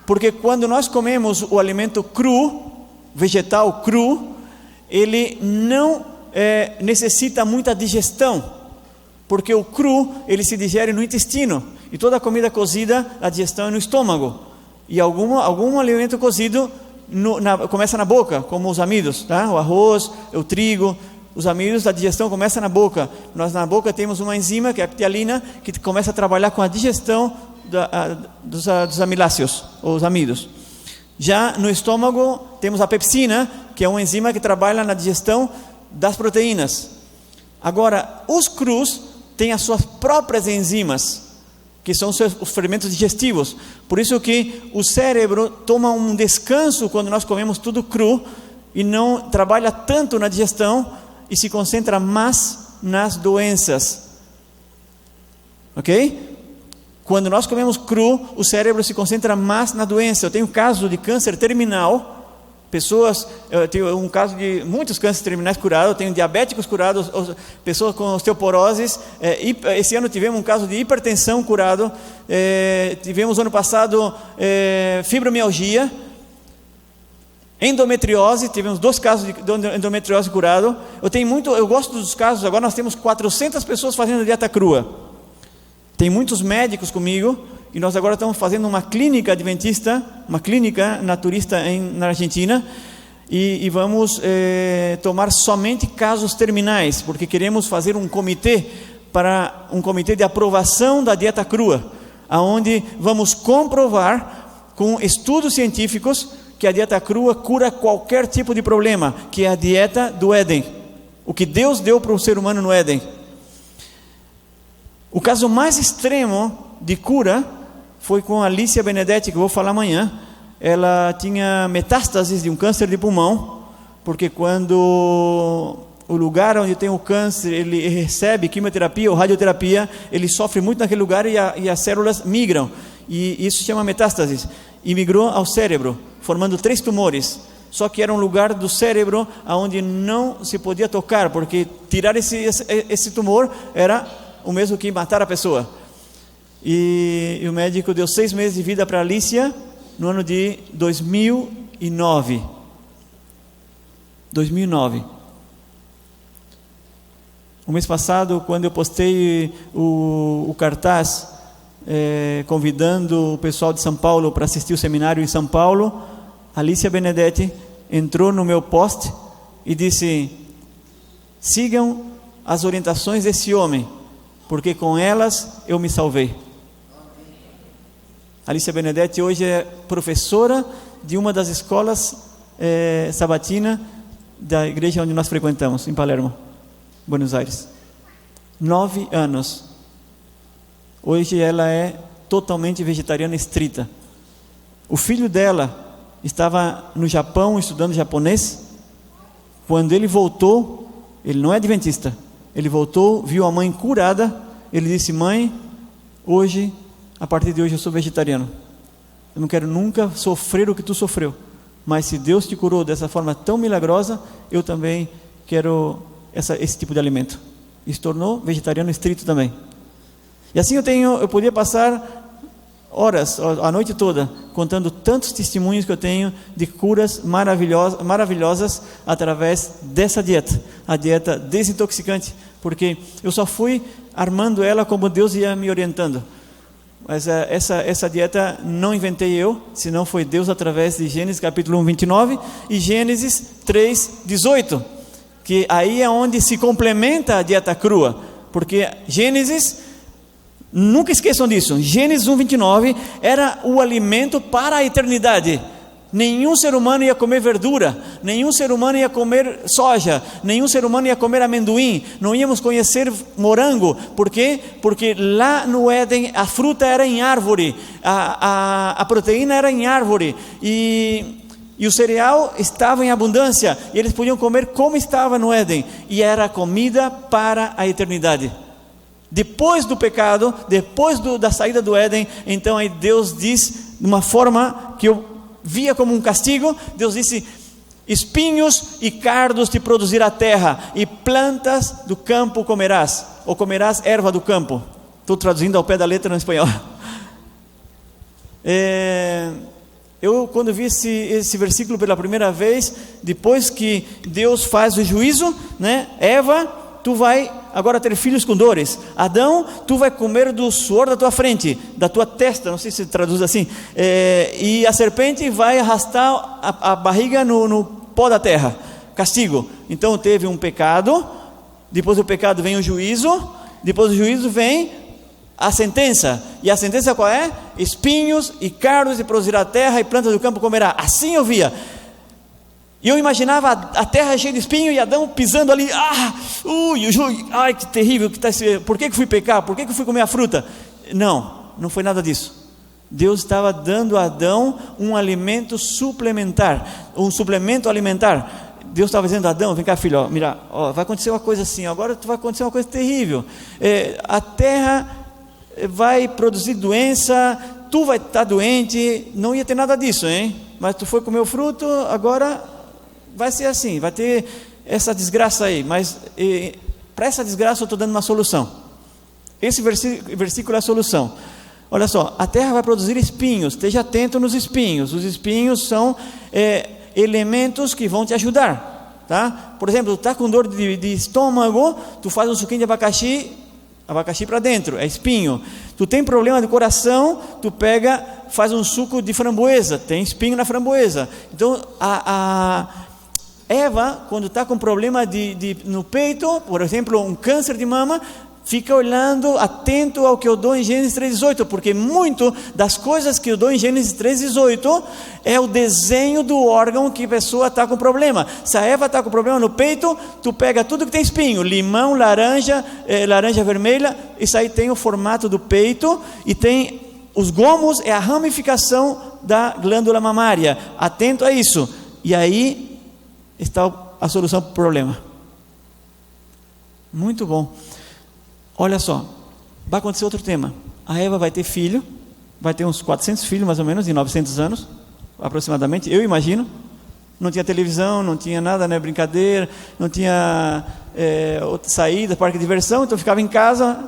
Porque quando nós comemos o alimento cru, vegetal cru, ele não necessita muita digestão, porque o cru ele se digere no intestino, e toda a comida cozida, a digestão é no estômago, e algum alimento cozido começa na boca, como os amidos, tá? O arroz, o trigo. Os amidos, a digestão começa na boca. Nós na boca temos uma enzima, que é a ptialina, que começa a trabalhar com a digestão dos amiláceos, ou os amidos. Já no estômago temos a pepsina, que é uma enzima que trabalha na digestão das proteínas. Agora, os crus têm as suas próprias enzimas, que são os fermentos digestivos. Por isso que o cérebro toma um descanso quando nós comemos tudo cru, e não trabalha tanto na digestão, e se concentra mais nas doenças, ok? Quando nós comemos cru, o cérebro se concentra mais na doença. Eu tenho um caso de câncer terminal, eu tenho um caso de muitos cânceres terminais curados, eu tenho diabéticos curados, pessoas com osteoporoses, esse ano tivemos um caso de hipertensão curado, tivemos ano passado fibromialgia, endometriose, tivemos 2 casos de endometriose curado. Eu gosto dos casos. Agora nós temos 400 pessoas fazendo dieta crua. Tem muitos médicos comigo, e nós agora estamos fazendo uma clínica adventista, uma clínica naturista na Argentina, e vamos tomar somente casos terminais, porque queremos fazer um comitê de aprovação da dieta crua, aonde vamos comprovar com estudos científicos que a dieta crua cura qualquer tipo de problema, que é a dieta do Éden, o que Deus deu para o ser humano no Éden. O caso mais extremo de cura foi com a Alicia Benedetti, que eu vou falar amanhã. Ela tinha metástases de um câncer de pulmão, porque quando o lugar onde tem o câncer, ele recebe quimioterapia ou radioterapia, ele sofre muito naquele lugar, e as células migram, e isso se chama metástases, e migrou ao cérebro, formando 3 tumores. Só que era um lugar do cérebro onde não se podia tocar, porque tirar esse tumor era o mesmo que matar a pessoa. E o médico deu 6 meses de vida para Alicia no ano de 2009. O mês passado, quando eu postei o cartaz convidando o pessoal de São Paulo para assistir o seminário em São Paulo, Alicia Benedetti entrou no meu post e disse: sigam as orientações desse homem, porque com elas eu me salvei. Alicia Benedetti hoje é professora de uma das escolas sabatina da igreja onde nós frequentamos, em Palermo, Buenos Aires. 9 anos. Hoje ela é totalmente vegetariana estrita. O filho dela estava no Japão estudando japonês. Quando ele voltou, ele não é adventista, ele voltou, viu a mãe curada, ele disse: mãe, hoje, a partir de hoje eu sou vegetariano, eu não quero nunca sofrer o que tu sofreu, mas se Deus te curou dessa forma tão milagrosa, eu também quero esse tipo de alimento. E se tornou vegetariano estrito também. E assim eu podia passar horas, a noite toda, contando tantos testemunhos que eu tenho de curas maravilhosas através dessa dieta, a dieta desintoxicante, porque eu só fui armando ela como Deus ia me orientando. Mas essa dieta não inventei eu, senão foi Deus através de Gênesis capítulo 1, 29 e Gênesis 3, 18, que aí é onde se complementa a dieta crua, porque Gênesis, nunca esqueçam disso, Gênesis 1, 29 era o alimento para a eternidade. Nenhum ser humano ia comer verdura, nenhum ser humano ia comer soja, nenhum ser humano ia comer amendoim, não íamos conhecer morango. Por quê? Porque lá no Éden a fruta era em árvore, a proteína era em árvore, e o cereal estava em abundância, e eles podiam comer como estava no Éden, e era comida para a eternidade. Depois do pecado, depois da saída do Éden, então aí Deus diz, de uma forma que eu via como um castigo, Deus disse: espinhos e cardos te produzirá a terra, e plantas do campo comerás, ou comerás erva do campo. Estou traduzindo ao pé da letra no espanhol. Eu quando vi esse versículo pela primeira vez, depois que Deus faz o juízo, né? Eva, tu vai agora ter filhos com dores. Adão, tu vai comer do suor da tua frente, da tua testa, não sei se traduz assim, e a serpente vai arrastar a barriga no pó da terra, castigo. Então teve um pecado, depois do pecado vem o juízo, depois do juízo vem a sentença. E a sentença qual é? Espinhos e cardos te produzirá a terra, e plantas do campo comerá. Assim eu via. E eu imaginava a terra cheia de espinho e Adão pisando ali. Ai, que terrível, por que fui pecar? Por que fui comer a fruta? Não foi nada disso. Deus estava dando a Adão um alimento suplementar, um suplemento alimentar. Deus estava dizendo: Adão, vem cá, filho, ó, mira, ó, vai acontecer uma coisa assim, agora vai acontecer uma coisa terrível. A terra vai produzir doença, tu vai estar doente. Não ia ter nada disso, hein? Mas tu foi comer o fruto, agora vai ser assim, vai ter essa desgraça aí. Mas para essa desgraça eu estou dando uma solução. Esse versículo é a solução. Olha só, a terra vai produzir espinhos, esteja atento nos espinhos. Os espinhos são elementos que vão te ajudar, tá? Por exemplo, tu está com dor de estômago, tu faz um suquinho de abacaxi para dentro, é espinho. Tu tem problema de coração, tu faz um suco de framboesa, tem espinho na framboesa. Então a Eva, quando está com problema no peito, por exemplo, um câncer de mama, fica olhando, atento ao que eu dou em Gênesis 3,18, porque muito das coisas que eu dou em Gênesis 3,18 é o desenho do órgão que a pessoa está com problema. Se a Eva está com problema no peito, tu pega tudo que tem espinho, limão, laranja vermelha, isso aí tem o formato do peito, e tem os gomos, é a ramificação da glândula mamária. Atento a isso, e aí está a solução para o problema. Muito bom. Olha só, vai acontecer outro tema. A Eva vai ter filho, vai ter uns 400 filhos mais ou menos, em 900 anos, aproximadamente, eu imagino. Não tinha televisão, não tinha nada, né, brincadeira, não tinha saída, parque de diversão, então ficava em casa,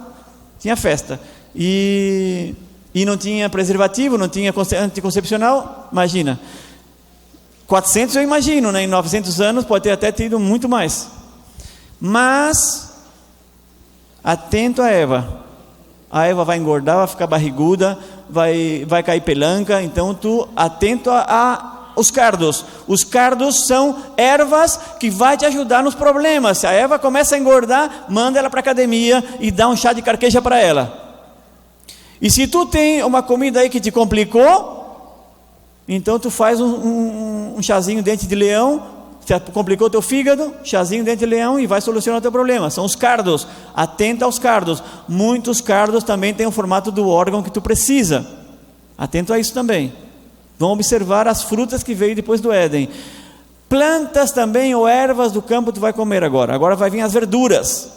tinha festa. E não tinha preservativo, não tinha anticoncepcional, imagina. 400 eu imagino, né? Em 900 anos pode ter até tido muito mais. Mas atento a Eva vai engordar, vai ficar barriguda, vai cair pelanca. Então tu atento a os cardos. Os cardos são ervas que vai te ajudar nos problemas. Se a erva começa a engordar, manda ela para a academia e dá um chá de carqueja para ela. E se tu tem uma comida aí que te complicou, então tu faz um chazinho dente de leão, se complicou o teu fígado, chazinho dente de leão e vai solucionar o teu problema. São os cardos. Atenta aos cardos. Muitos cardos também têm o formato do órgão que tu precisa. Atento a isso também. Vão observar as frutas que veio depois do Éden. Plantas também ou ervas do campo tu vai comer agora. Agora vai vir as verduras.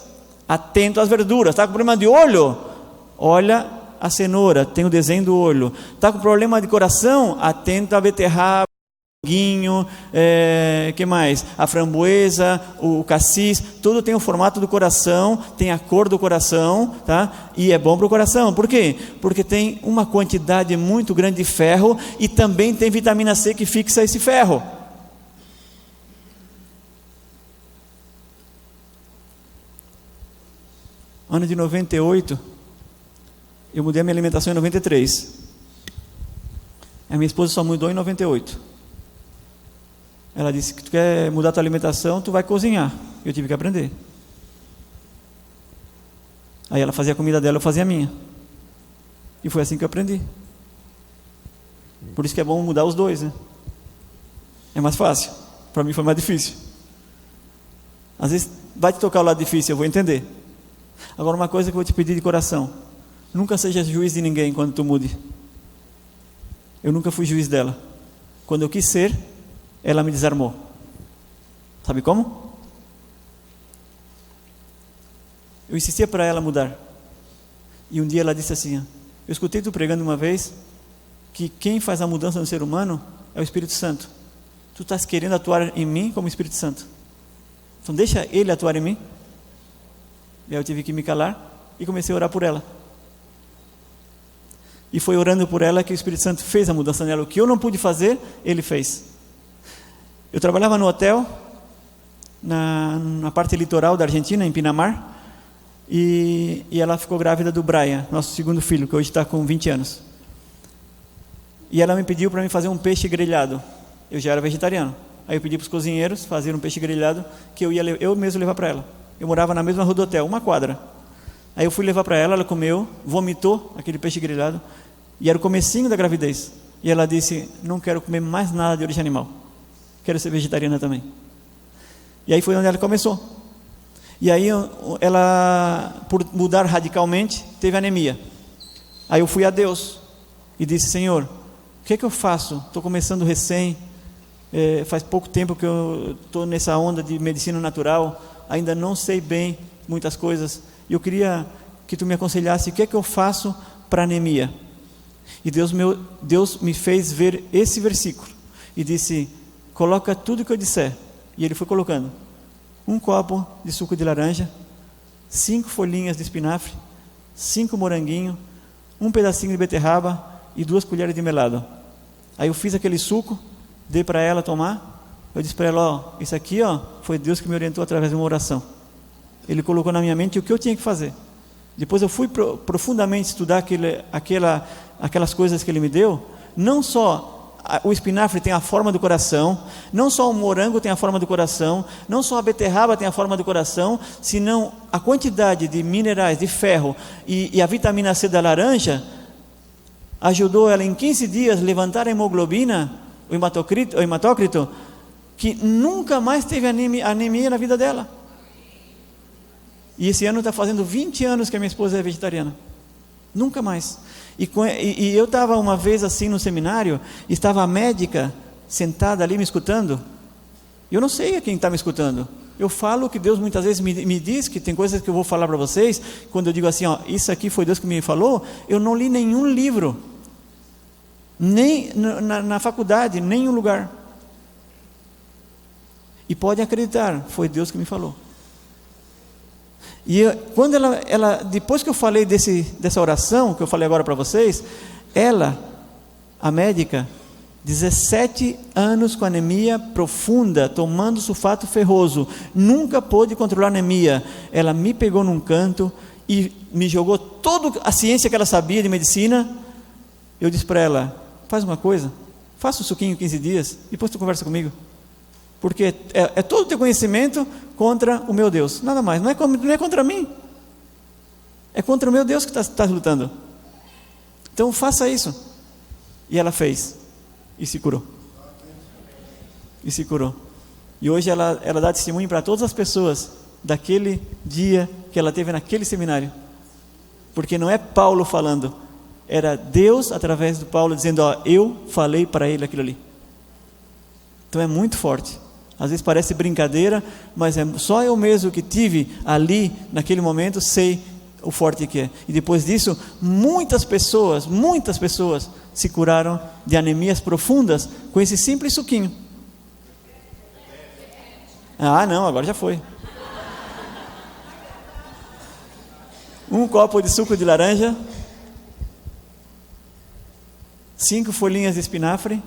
Atento às verduras. Está com problema de olho? Olha a cenoura, tem o desenho do olho. Está com problema de coração? Atento à beterraba, guinho, que mais? A framboesa, o cassis, tudo tem o formato do coração, tem a cor do coração, tá? E é bom para o coração. Por quê? Porque tem uma quantidade muito grande de ferro e também tem vitamina C que fixa esse ferro. Ano de 98, eu mudei a minha alimentação em 93. A minha esposa só mudou em 98. Ela disse que tu quer mudar a tua alimentação, tu vai cozinhar. Eu tive que aprender. Aí ela fazia a comida dela, eu fazia a minha. E foi assim que eu aprendi. Por isso que é bom mudar os dois, né? É mais fácil. Para mim foi mais difícil. Às vezes vai te tocar o lado difícil, eu vou entender. Agora uma coisa que eu vou te pedir de coração: nunca seja juiz de ninguém quando tu mude. Eu nunca fui juiz dela. Quando eu quis ser, ela me desarmou. Sabe como? Eu insistia para ela mudar. E um dia ela disse assim: eu escutei tu pregando uma vez que quem faz a mudança no ser humano é o Espírito Santo. Tu estás querendo atuar em mim como Espírito Santo. Então deixa ele atuar em mim. E aí eu tive que me calar e comecei a orar por ela. E foi orando por ela que o Espírito Santo fez a mudança nela. O que eu não pude fazer, ele fez. Eu trabalhava no hotel, na parte litoral da Argentina, em Pinamar, e ela ficou grávida do Brian, nosso segundo filho, que hoje está com 20 anos. E ela me pediu para mim fazer um peixe grelhado. Eu já era vegetariano. Aí eu pedi para os cozinheiros fazer um peixe grelhado, que eu mesmo levar para ela. Eu morava na mesma rua do hotel, uma quadra. Aí eu fui levar para ela, ela comeu, vomitou aquele peixe grelhado, e era o comecinho da gravidez. E ela disse: não quero comer mais nada de origem animal. Quero ser vegetariana também. E aí foi onde ela começou. E aí ela, por mudar radicalmente, teve anemia. Aí eu fui a Deus e disse: Senhor, o que é que eu faço? Estou começando recém, faz pouco tempo que eu estou nessa onda de medicina natural, ainda não sei bem muitas coisas. E eu queria que tu me aconselhasse o que é que eu faço para anemia. E Deus me fez ver esse versículo e disse: coloca tudo que eu disser. E ele foi colocando: 1 copo de suco de laranja, 5 folhinhas de espinafre, 5 moranguinhos, 1 pedacinho de beterraba e 2 colheres de melado. Aí eu fiz aquele suco, dei para ela tomar. Eu disse para ela: ó, isso aqui, ó, foi Deus que me orientou através de uma oração. Ele colocou na minha mente o que eu tinha que fazer. Depois eu fui profundamente estudar aquelas coisas que ele me deu. Não só o espinafre tem a forma do coração, não só o morango tem a forma do coração, não só a beterraba tem a forma do coração, senão a quantidade de minerais, de ferro e a vitamina C da laranja ajudou ela em 15 dias levantar a hemoglobina, o hematócrito, que nunca mais teve anemia na vida dela. E esse ano está fazendo 20 anos que a minha esposa é vegetariana. Nunca mais. E eu estava uma vez assim no seminário, estava a médica sentada ali me escutando. Eu não sei a quem está me escutando. Eu falo que Deus muitas vezes me diz, que tem coisas que eu vou falar para vocês. Quando eu digo assim, ó, isso aqui foi Deus que me falou, eu não li nenhum livro, nem na faculdade, nem em um lugar. E pode acreditar, foi Deus que me falou. E quando ela, depois que eu falei dessa oração, que eu falei agora para vocês, a médica, 17 anos com anemia profunda, tomando sulfato ferroso, nunca pôde controlar a anemia. Ela me pegou num canto e me jogou toda a ciência que ela sabia de medicina. Eu disse para ela: faz uma coisa, faça o suquinho 15 dias, depois tu conversa comigo. Porque é todo o teu conhecimento contra o meu Deus, nada mais, não é contra mim, é contra o meu Deus que está lutando. Então faça isso. E ela fez, e se curou. E se curou. E hoje ela dá testemunho para todas as pessoas daquele dia que ela teve naquele seminário. Porque não é Paulo falando, era Deus através do Paulo dizendo, ó, eu falei para ele aquilo ali. Então é muito forte. Às vezes parece brincadeira, mas é só eu mesmo que tive ali naquele momento, sei o forte que é. E depois disso, muitas pessoas se curaram de anemias profundas com esse simples suquinho. Ah, não, agora já foi. Um copo de suco de laranja, 5 folhinhas de espinafre.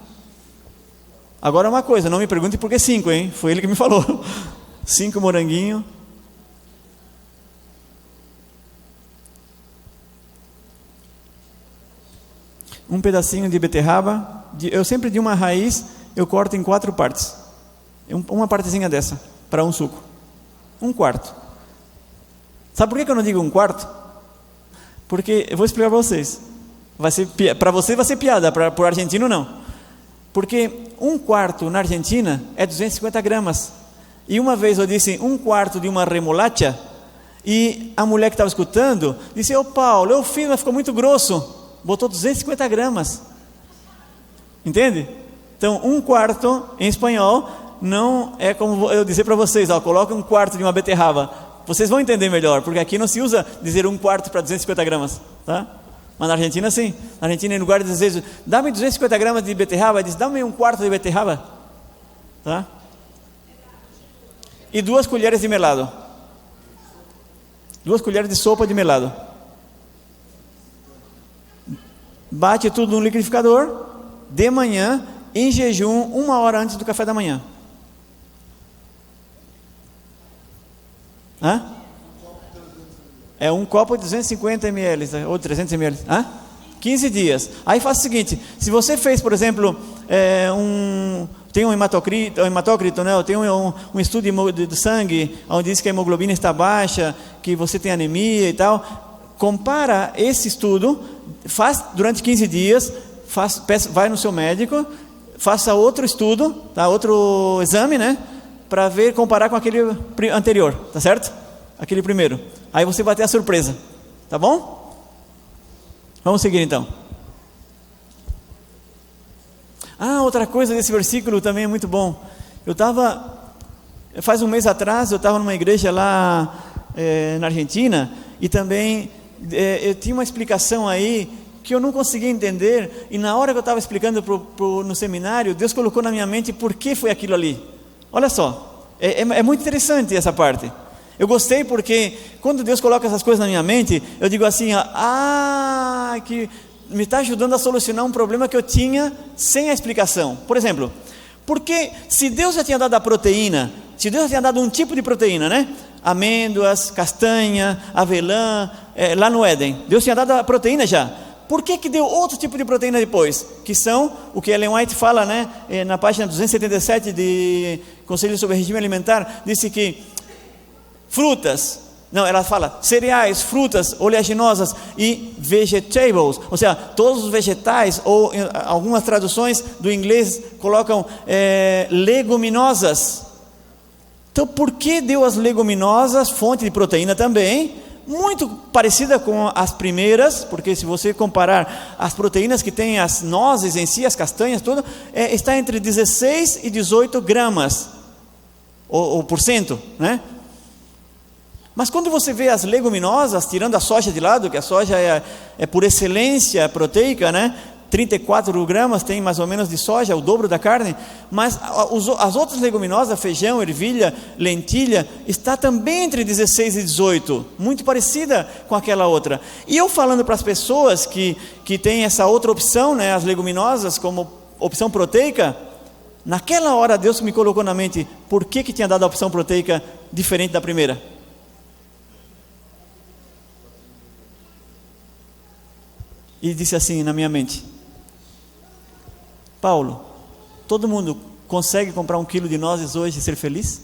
Agora uma coisa, não me pergunte por que 5, hein? Foi ele que me falou. 5 moranguinhos. Um pedacinho de beterraba. Eu sempre de uma raiz, eu corto em 4 partes. Uma partezinha dessa, para um suco. 1/4. Sabe por que eu não digo 1/4? Porque, eu vou explicar para vocês. Para você vai ser piada, para o argentino não. Porque 1/4 na Argentina é 250 gramas. E uma vez eu disse 1/4 de uma remolacha, e a mulher que estava escutando disse, ô Paulo, eu fiz, mas ficou muito grosso. Botou 250 gramas. Entende? Então 1/4 em espanhol não é como eu dizer para vocês, ó, coloca 1/4 de uma beterraba. Vocês vão entender melhor, porque aqui não se usa dizer 1/4 para 250 gramas, tá? Mas na Argentina sim. Na Argentina, em lugar de dizer, dá-me 250 gramas de beterraba, diz, dá-me 1/4 de beterraba, tá? E 2 colheres de melado. 2 colheres de sopa de melado. Bate tudo no liquidificador, de manhã, em jejum, 1 hora antes do café da manhã. Hã? É um copo de 250 ml, ou 300 ml. Hã? 15 dias. Aí faz o seguinte, se você fez, por exemplo, tem um hematócrito, né? Tem um estudo de sangue, onde diz que a hemoglobina está baixa, que você tem anemia e tal, compara esse estudo, faz durante 15 dias, vai no seu médico, faça outro estudo, tá? Outro exame, né? Para ver, comparar com aquele anterior, tá certo? Aquele primeiro. Aí você vai ter a surpresa, tá bom? Vamos seguir então. Outra coisa desse versículo também é muito bom. Faz um mês atrás, eu estava numa igreja lá na Argentina, e também eu tinha uma explicação aí que eu não conseguia entender, e na hora que eu estava explicando no seminário, Deus colocou na minha mente por que foi aquilo ali. Olha só, é muito interessante essa parte. Eu gostei porque quando Deus coloca essas coisas na minha mente, eu digo assim, que me está ajudando a solucionar um problema que eu tinha sem a explicação. Por exemplo, porque se Deus já tinha dado a proteína, se Deus já tinha dado um tipo de proteína, né? Amêndoas, castanha, avelã, lá no Éden, Deus tinha dado a proteína já. Por que deu outro tipo de proteína depois? Que são o que Ellen White fala, né? Na página 277 de Conselho sobre Regime Alimentar, disse que ela fala cereais, frutas, oleaginosas e vegetables, ou seja, todos os vegetais, ou em algumas traduções do inglês colocam leguminosas. Então por que deu as leguminosas, fonte de proteína também, muito parecida com as primeiras, porque se você comparar as proteínas que tem as nozes em si, as castanhas, tudo, está entre 16 e 18 gramas, ou por cento, né? Mas quando você vê as leguminosas, tirando a soja de lado, que a soja é por excelência proteica, né? 34 gramas tem mais ou menos de soja, o dobro da carne, mas as outras leguminosas, feijão, ervilha, lentilha, está também entre 16 e 18, muito parecida com aquela outra. E eu falando para as pessoas que têm essa outra opção, né? As leguminosas como opção proteica, naquela hora Deus me colocou na mente, por que tinha dado a opção proteica diferente da primeira? E disse assim na minha mente, Paulo, todo mundo consegue comprar 1 quilo de nozes hoje e ser feliz?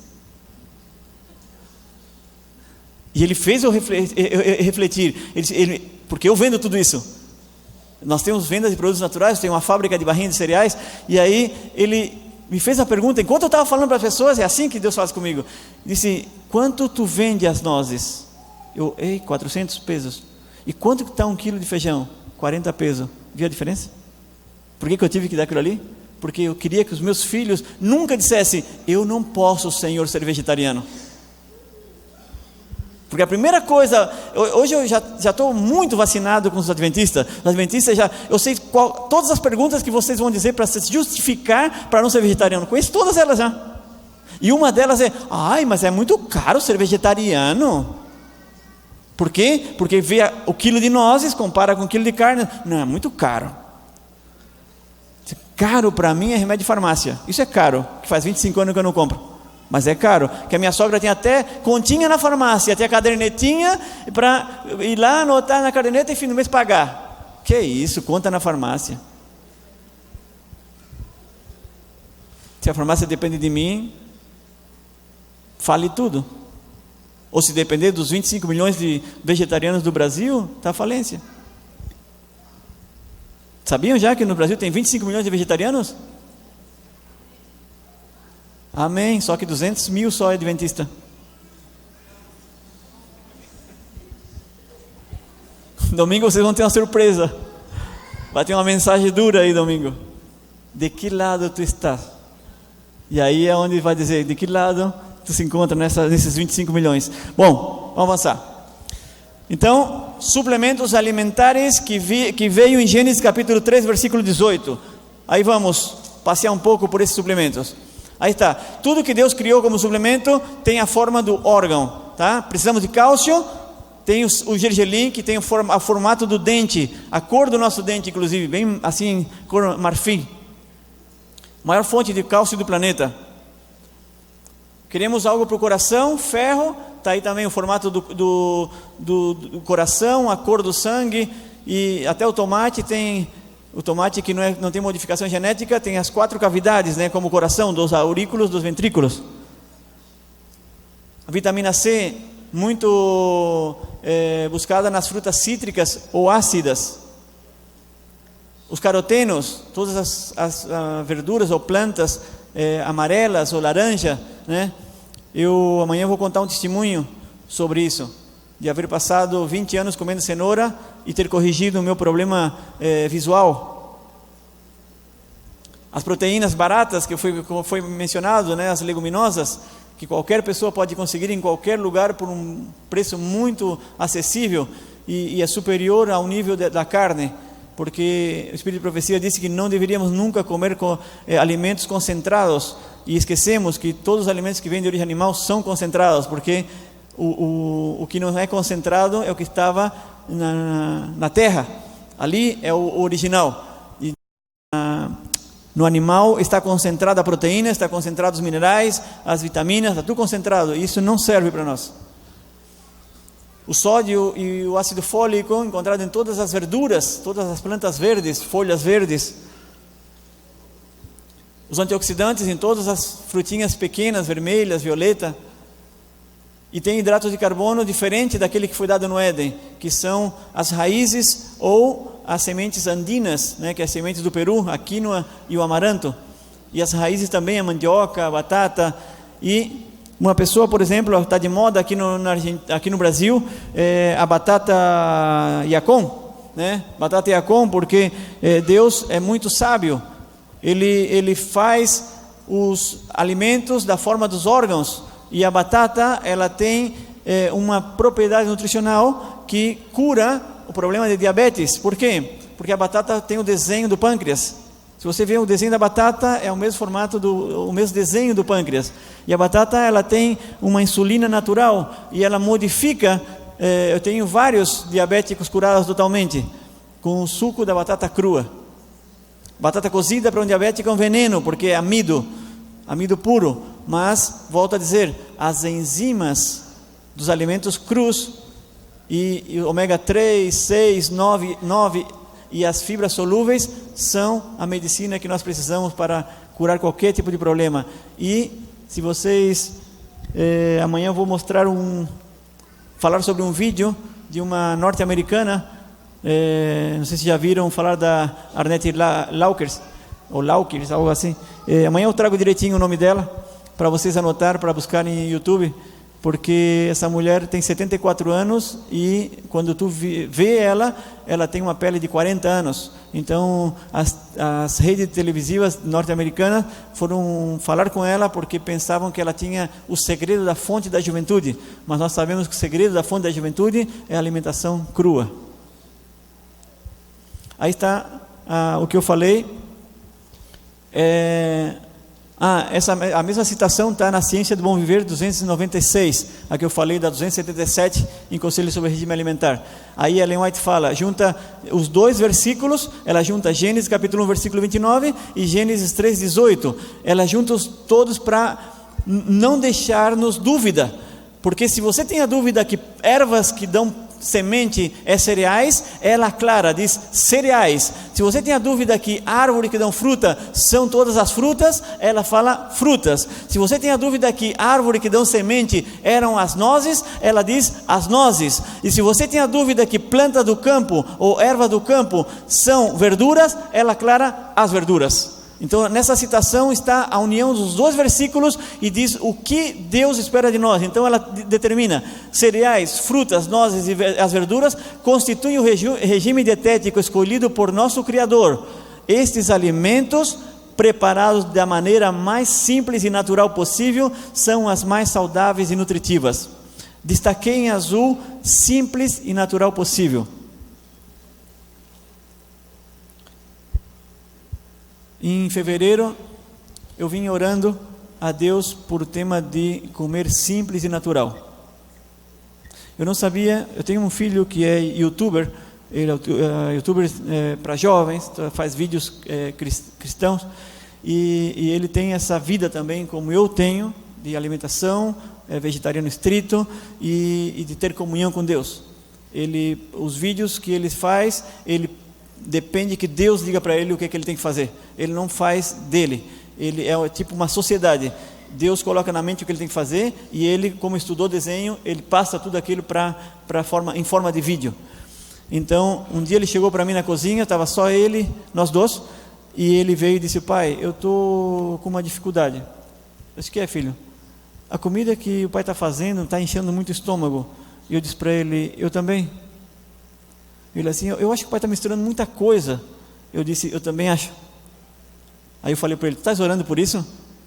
E ele fez eu refletir, porque eu vendo tudo isso. Nós temos vendas de produtos naturais, tem uma fábrica de barrinhas de cereais, e aí ele me fez a pergunta, enquanto eu estava falando para as pessoas, é assim que Deus faz comigo, disse, quanto tu vende as nozes? 400 pesos. E quanto está 1 quilo de feijão? 40 pesos. Viu a diferença? Por que eu tive que dar aquilo ali? Porque eu queria que os meus filhos nunca dissessem, eu não posso, Senhor, ser vegetariano. Porque a primeira coisa, hoje eu já estou muito vacinado com os adventistas. Os adventistas eu sei todas as perguntas que vocês vão dizer para se justificar para não ser vegetariano. Conheço todas elas já. E uma delas é, mas é muito caro ser vegetariano. Por quê? Porque vê o quilo de nozes, compara com o quilo de carne. Não, é muito caro. Caro para mim é remédio de farmácia. Isso é caro, que faz 25 anos que eu não compro. Mas é caro, que a minha sogra tinha até continha na farmácia, até a cadernetinha para ir lá anotar na caderneta e fim do mês pagar. Que isso, conta na farmácia. Se a farmácia depende de mim, fale tudo. Ou se depender dos 25 milhões de vegetarianos do Brasil, está à falência. Sabiam já que no Brasil tem 25 milhões de vegetarianos? Amém, só que 200 mil só é adventista. Domingo vocês vão ter uma surpresa. Vai ter uma mensagem dura aí domingo. De que lado tu estás? E aí é onde vai dizer, de que lado tu se encontra nesses 25 milhões. Bom, vamos avançar. Então, suplementos alimentares que veio em Gênesis capítulo 3, versículo 18. Aí vamos passear um pouco por esses suplementos. Aí está, tudo que Deus criou como suplemento tem a forma do órgão, tá? Precisamos de cálcio, tem o gergelim que tem o formato do dente, a cor do nosso dente inclusive, bem assim, cor marfim. Maior fonte de cálcio do planeta. Queremos algo para o coração, ferro, está aí também o formato do coração, a cor do sangue, e até o tomate tem... O tomate que não tem modificação genética, tem as 4 cavidades, né, como o coração, dos aurículos, dos ventrículos. A vitamina C, muito buscada nas frutas cítricas ou ácidas. Os carotenos, todas as verduras ou plantas amarelas ou laranja, né? Amanhã vou contar um testemunho sobre isso. De haver passado 20 anos comendo cenoura e ter corrigido o meu problema visual. As proteínas baratas, que foi mencionado, né, as leguminosas, que qualquer pessoa pode conseguir em qualquer lugar por um preço muito acessível e é superior ao nível da carne, porque o Espírito de Profecia disse que não deveríamos nunca comer alimentos concentrados, e esquecemos que todos os alimentos que vêm de origem animal são concentrados, porque o que não é concentrado é o que estava na terra, ali é o original, e no animal está concentrada a proteína, está concentrado os minerais, as vitaminas, está tudo concentrado, e isso não serve para nós. O sódio e o ácido fólico encontrado em todas as verduras, todas as plantas verdes, folhas verdes. Os antioxidantes em todas as frutinhas pequenas, vermelhas, violeta. E tem hidratos de carbono diferente daquele que foi dado no Éden, que são as raízes ou as sementes andinas, né, que é as sementes do Peru, a quinoa e o amaranto. E as raízes também, a mandioca, a batata. E uma pessoa, por exemplo, está de moda aqui no Brasil, a batata yacon, né? Batata yacon, porque Deus é muito sábio. Ele faz os alimentos da forma dos órgãos. E a batata, ela tem uma propriedade nutricional que cura o problema de diabetes. Por quê? Porque a batata tem o desenho do pâncreas. Se você vê o desenho da batata, é o mesmo formato, o mesmo desenho do pâncreas. E a batata, ela tem uma insulina natural e ela modifica. Eu tenho vários diabéticos curados totalmente com o suco da batata crua. Batata cozida para um diabético é um veneno, porque é amido puro. Mas, volto a dizer, as enzimas dos alimentos crus e ômega 3, 6, 9 e as fibras solúveis são a medicina que nós precisamos para curar qualquer tipo de problema. E se vocês, amanhã eu vou falar sobre um vídeo de uma norte-americana, não sei se já viram falar da Arnett Laukers, ou Laukers, algo assim. Amanhã eu trago direitinho o nome dela, para vocês anotar, para buscar em YouTube, porque essa mulher tem 74 anos e quando tu vê ela tem uma pele de 40 anos. Então as redes televisivas norte-americanas foram falar com ela porque pensavam que ela tinha o segredo da fonte da juventude, mas nós sabemos que o segredo da fonte da juventude é a alimentação crua. Aí está o que eu falei. A mesma citação está na Ciência do Bom Viver 296, a que eu falei da 277 em Conselho sobre Regime Alimentar. Aí Ellen White fala, junta os dois versículos, ela junta Gênesis capítulo 1 versículo 29 e Gênesis 3:18. Ela junta todos para não deixar-nos dúvida, porque se você tem a dúvida que ervas que dão semente é cereais, ela clara, diz cereais. Se você tem a dúvida que árvore que dão fruta são todas as frutas, ela fala frutas. Se você tem a dúvida que árvore que dão semente eram as nozes, ela diz as nozes. E se você tem a dúvida que planta do campo ou erva do campo são verduras, ela clara as verduras. Então nessa citação está a união dos dois versículos e diz o que Deus espera de nós. Então ela determina, cereais, frutas, nozes e as verduras constituem o regime dietético escolhido por nosso Criador. Estes alimentos, preparados da maneira mais simples e natural possível, são as mais saudáveis e nutritivas. Destaquei em azul, simples e natural possível. Em fevereiro, eu vim orando a Deus por o tema de comer simples e natural. Eu não sabia, eu tenho um filho que é youtuber, ele é youtuber para jovens, faz vídeos cristãos, e ele tem essa vida também, como eu tenho, de alimentação, vegetariano estrito, e de ter comunhão com Deus. Os vídeos que ele faz, ele depende que Deus diga para ele o que ele tem que fazer. Ele não faz dele. Ele é tipo uma sociedade. Deus coloca na mente o que ele tem que fazer e ele, como estudou desenho, ele passa tudo aquilo em forma de vídeo. Então, um dia ele chegou para mim na cozinha, estava só ele, nós dois, e ele veio e disse: pai, eu estou com uma dificuldade. Eu disse: o que é, filho? A comida que o pai está fazendo está enchendo muito o estômago. E eu disse para ele: eu também. Ele assim: eu acho que o pai está misturando muita coisa. Eu disse: eu também acho. Aí eu falei para ele: estás orando por isso?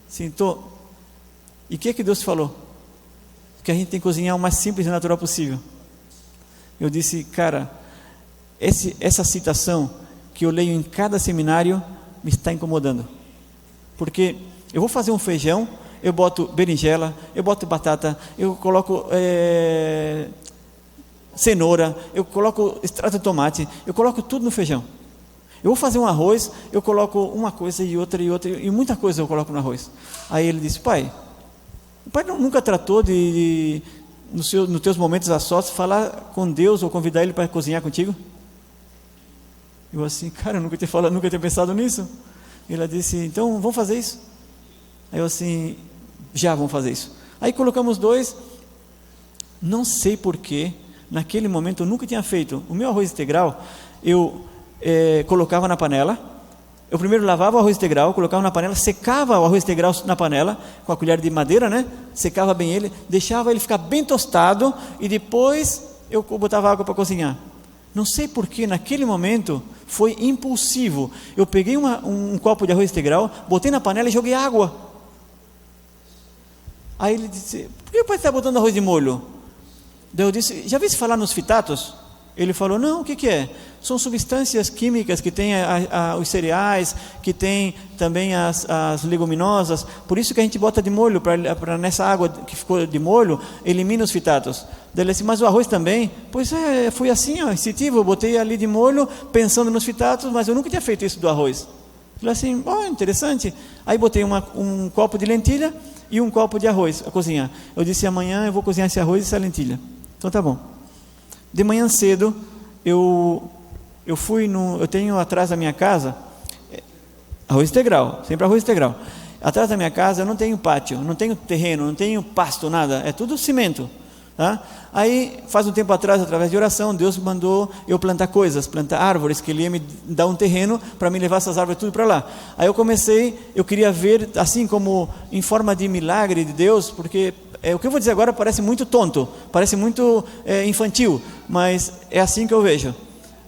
Sim, estou. E o que é que Deus falou? Que a gente tem que cozinhar o mais simples e natural possível. Eu disse: cara, essa citação que eu leio em cada seminário me está incomodando. Porque eu vou fazer um feijão, eu boto berinjela, eu boto batata, eu coloco cenoura, eu coloco extrato de tomate, eu coloco tudo no feijão. Eu vou fazer um arroz, eu coloco uma coisa e outra, e muita coisa eu coloco no arroz. Aí ele disse: pai, o pai nunca tratou nos teus momentos a sós, falar com Deus ou convidar ele para cozinhar contigo? Eu assim: cara, eu nunca tinha pensado nisso. Ele disse: então vamos fazer isso. Aí eu assim: já vamos fazer isso. Aí colocamos dois. Não sei porquê, naquele momento eu nunca tinha feito. O meu arroz integral, eu colocava na panela. Eu primeiro lavava o arroz integral, colocava na panela, secava o arroz integral na panela, com a colher de madeira, né? Secava bem ele, deixava ele ficar bem tostado, e depois eu botava água para cozinhar. Não sei porquê, naquele momento, foi impulsivo. Eu peguei um copo de arroz integral, botei na panela e joguei água. Aí ele disse: por que o pai está botando arroz de molho? Daí eu disse: já vi se falar nos fitatos? Ele falou: não, o que é? São substâncias químicas que tem os cereais, que tem também as leguminosas, por isso que a gente bota de molho, para nessa água que ficou de molho, elimina os fitatos. Daí ele disse: mas o arroz também? Pois foi assim, instintivo, eu botei ali de molho, pensando nos fitatos, mas eu nunca tinha feito isso do arroz. Ele assim: interessante. Aí botei um copo de lentilha e um copo de arroz a cozinhar. Eu disse: amanhã eu vou cozinhar esse arroz e essa lentilha. Então tá bom. De manhã cedo, eu eu tenho atrás da minha casa, arroz integral, sempre arroz integral. Atrás da minha casa eu não tenho pátio, não tenho terreno, não tenho pasto, nada, é tudo cimento. Tá? Aí, faz um tempo atrás, através de oração, Deus mandou eu plantar coisas, plantar árvores, que Ele ia me dar um terreno para me levar essas árvores tudo para lá. Aí eu queria ver, assim como em forma de milagre de Deus, porque o que eu vou dizer agora parece muito tonto, parece muito infantil, mas é assim que eu vejo.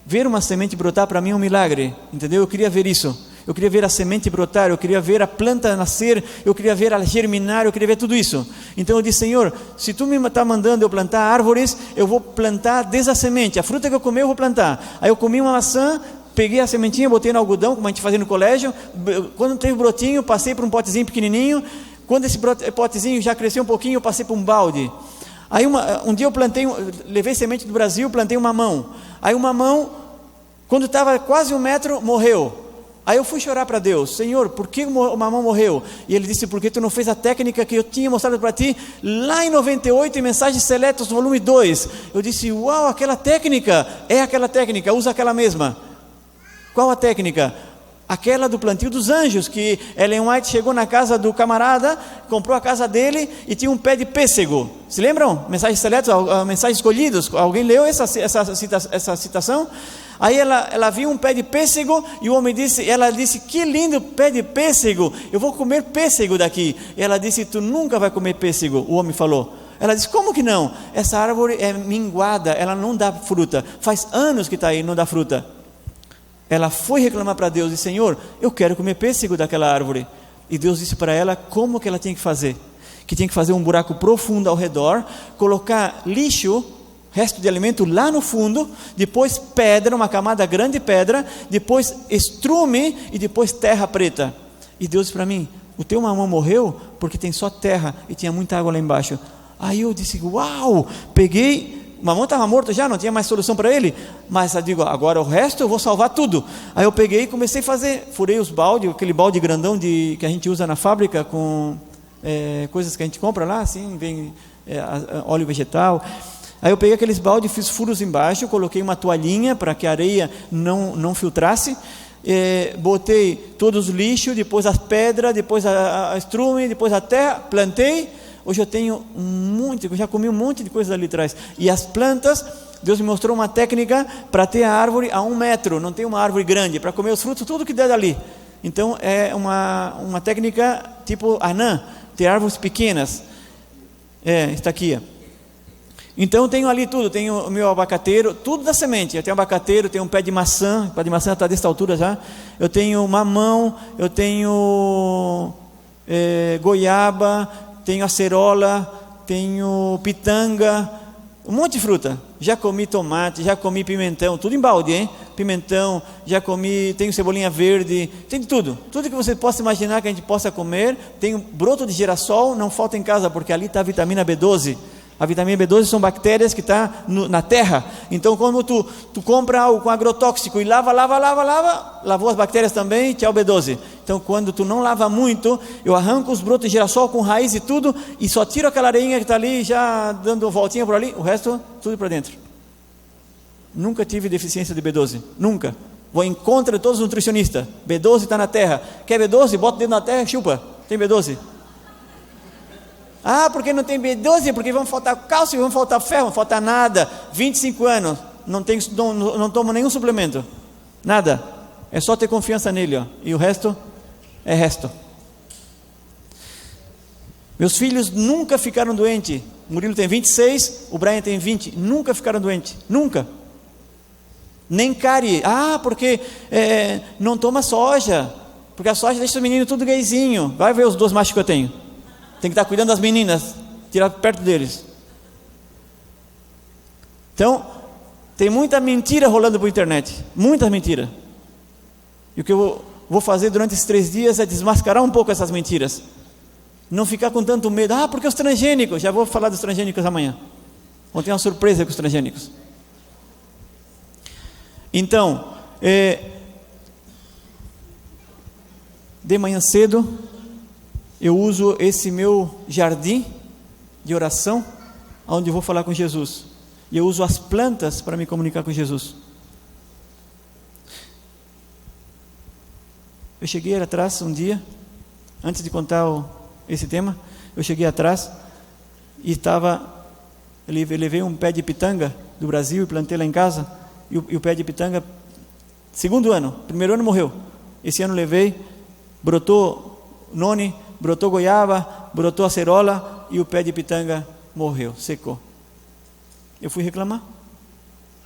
Ver uma semente brotar para mim é um milagre, entendeu? Eu queria ver isso. Eu queria ver a semente brotar, eu queria ver a planta nascer, eu queria ver ela germinar, eu queria ver tudo isso. Então eu disse: Senhor, se Tu me está mandando eu plantar árvores, eu vou plantar desde a semente, a fruta que eu comer eu vou plantar. Aí eu comi uma maçã, peguei a sementinha, botei no algodão, como a gente fazia no colégio, quando teve brotinho, passei para um potezinho pequenininho, quando esse potezinho já cresceu um pouquinho, eu passei para um balde. Aí um dia eu levei semente do Brasil, plantei um mamão. Aí o mamão, quando estava quase 1 metro, morreu. Aí eu fui chorar para Deus: Senhor, por que o mamão morreu? E Ele disse: porque Tu não fez a técnica que eu tinha mostrado para ti lá em 98, em Mensagens Seletas, volume 2. Eu disse: uau, aquela técnica, usa aquela mesma. Qual a técnica? Aquela do plantio dos anjos, que Ellen White chegou na casa do camarada, comprou a casa dele e tinha um pé de pêssego. Se lembram? Mensagens Seletas, Mensagens Escolhidas, alguém leu essa citação? Aí ela viu um pé de pêssego e ela disse: que lindo pé de pêssego, eu vou comer pêssego daqui. E ela disse: tu nunca vai comer pêssego. O homem falou. Ela disse: como que não? Essa árvore é minguada, ela não dá fruta, faz anos que está aí, não dá fruta. Ela foi reclamar para Deus e disse: Senhor, eu quero comer pêssego daquela árvore. E Deus disse para ela como que ela tinha que fazer. Que tinha que fazer um buraco profundo ao redor, colocar lixo, resto de alimento lá no fundo, depois pedra, uma camada grande de pedra, depois estrume e depois terra preta. E Deus disse para mim: o teu mamão morreu porque tem só terra e tinha muita água lá embaixo. Aí eu disse: uau, peguei, o mamão estava morto já, não tinha mais solução para ele, mas eu digo: agora o resto eu vou salvar tudo. Aí eu peguei e comecei a fazer, furei os baldes, aquele balde grandão que a gente usa na fábrica com coisas que a gente compra lá, assim, vem óleo vegetal. Aí eu peguei aqueles baldes, fiz furos embaixo, coloquei uma toalhinha para que a areia não filtrasse, botei todos os lixos, depois as pedras, depois a estrume, depois a terra, plantei. Hoje eu tenho eu já comi um monte de coisas ali atrás. E as plantas, Deus me mostrou uma técnica para ter a árvore a 1 metro, não tem uma árvore grande, para comer os frutos, tudo que der dali. Então é uma técnica tipo anã, ter árvores pequenas. Está aqui. Então eu tenho ali tudo, tenho o meu abacateiro, tudo da semente. Eu tenho abacateiro, tenho um pé de maçã, o pé de maçã está dessa altura já. Eu tenho mamão, eu tenho goiaba, tenho acerola, tenho pitanga, um monte de fruta. Já comi tomate, já comi pimentão, tudo em balde, hein? Pimentão, já comi, tenho cebolinha verde, tem de tudo. Tudo que você possa imaginar que a gente possa comer. Tenho broto de girassol, não falta em casa, porque ali está a vitamina B12. A vitamina B12 são bactérias que estão na terra. Então quando tu compra algo com agrotóxico e lavou as bactérias também, tchau B12. Então quando tu não lava muito, eu arranco os brotos de girassol com raiz e tudo, e só tiro aquela areinha que está ali, já dando uma voltinha por ali, o resto tudo para dentro. Nunca tive deficiência de B12, nunca. Vou em contra de todos os nutricionistas. B12 está na terra. Quer B12? Bota o dedo na terra e chupa. Tem B12. Ah, porque não tem B12? Porque vão faltar cálcio, vão faltar ferro, não falta nada. 25 anos, não tomo nenhum suplemento, nada. É só ter confiança nele, ó. E o resto é resto. Meus filhos nunca ficaram doentes. O Murilo tem 26, o Brian tem 20. Nunca ficaram doentes, nunca. Nem cárie. Ah, porque não toma soja, porque a soja deixa o menino tudo gayzinho. Vai ver os 2 machos que eu tenho. Tem que estar cuidando das meninas, tirar perto deles. Então, tem muita mentira rolando por internet, muita mentira. E o que eu vou fazer durante esses 3 dias é desmascarar um pouco essas mentiras. Não ficar com tanto medo. Ah, porque os transgênicos, já vou falar dos transgênicos amanhã. Ontem uma surpresa com os transgênicos. Então, de manhã cedo, eu uso esse meu jardim de oração, onde eu vou falar com Jesus. E eu uso as plantas para me comunicar com Jesus. Eu cheguei atrás um dia, antes de contar esse tema, eu cheguei atrás e levei um pé de pitanga do Brasil e plantei lá em casa, e o pé de pitanga, segundo ano, primeiro ano morreu, esse ano levei, brotou noni, brotou goiaba, brotou acerola, e o pé de pitanga morreu, secou. Eu fui reclamar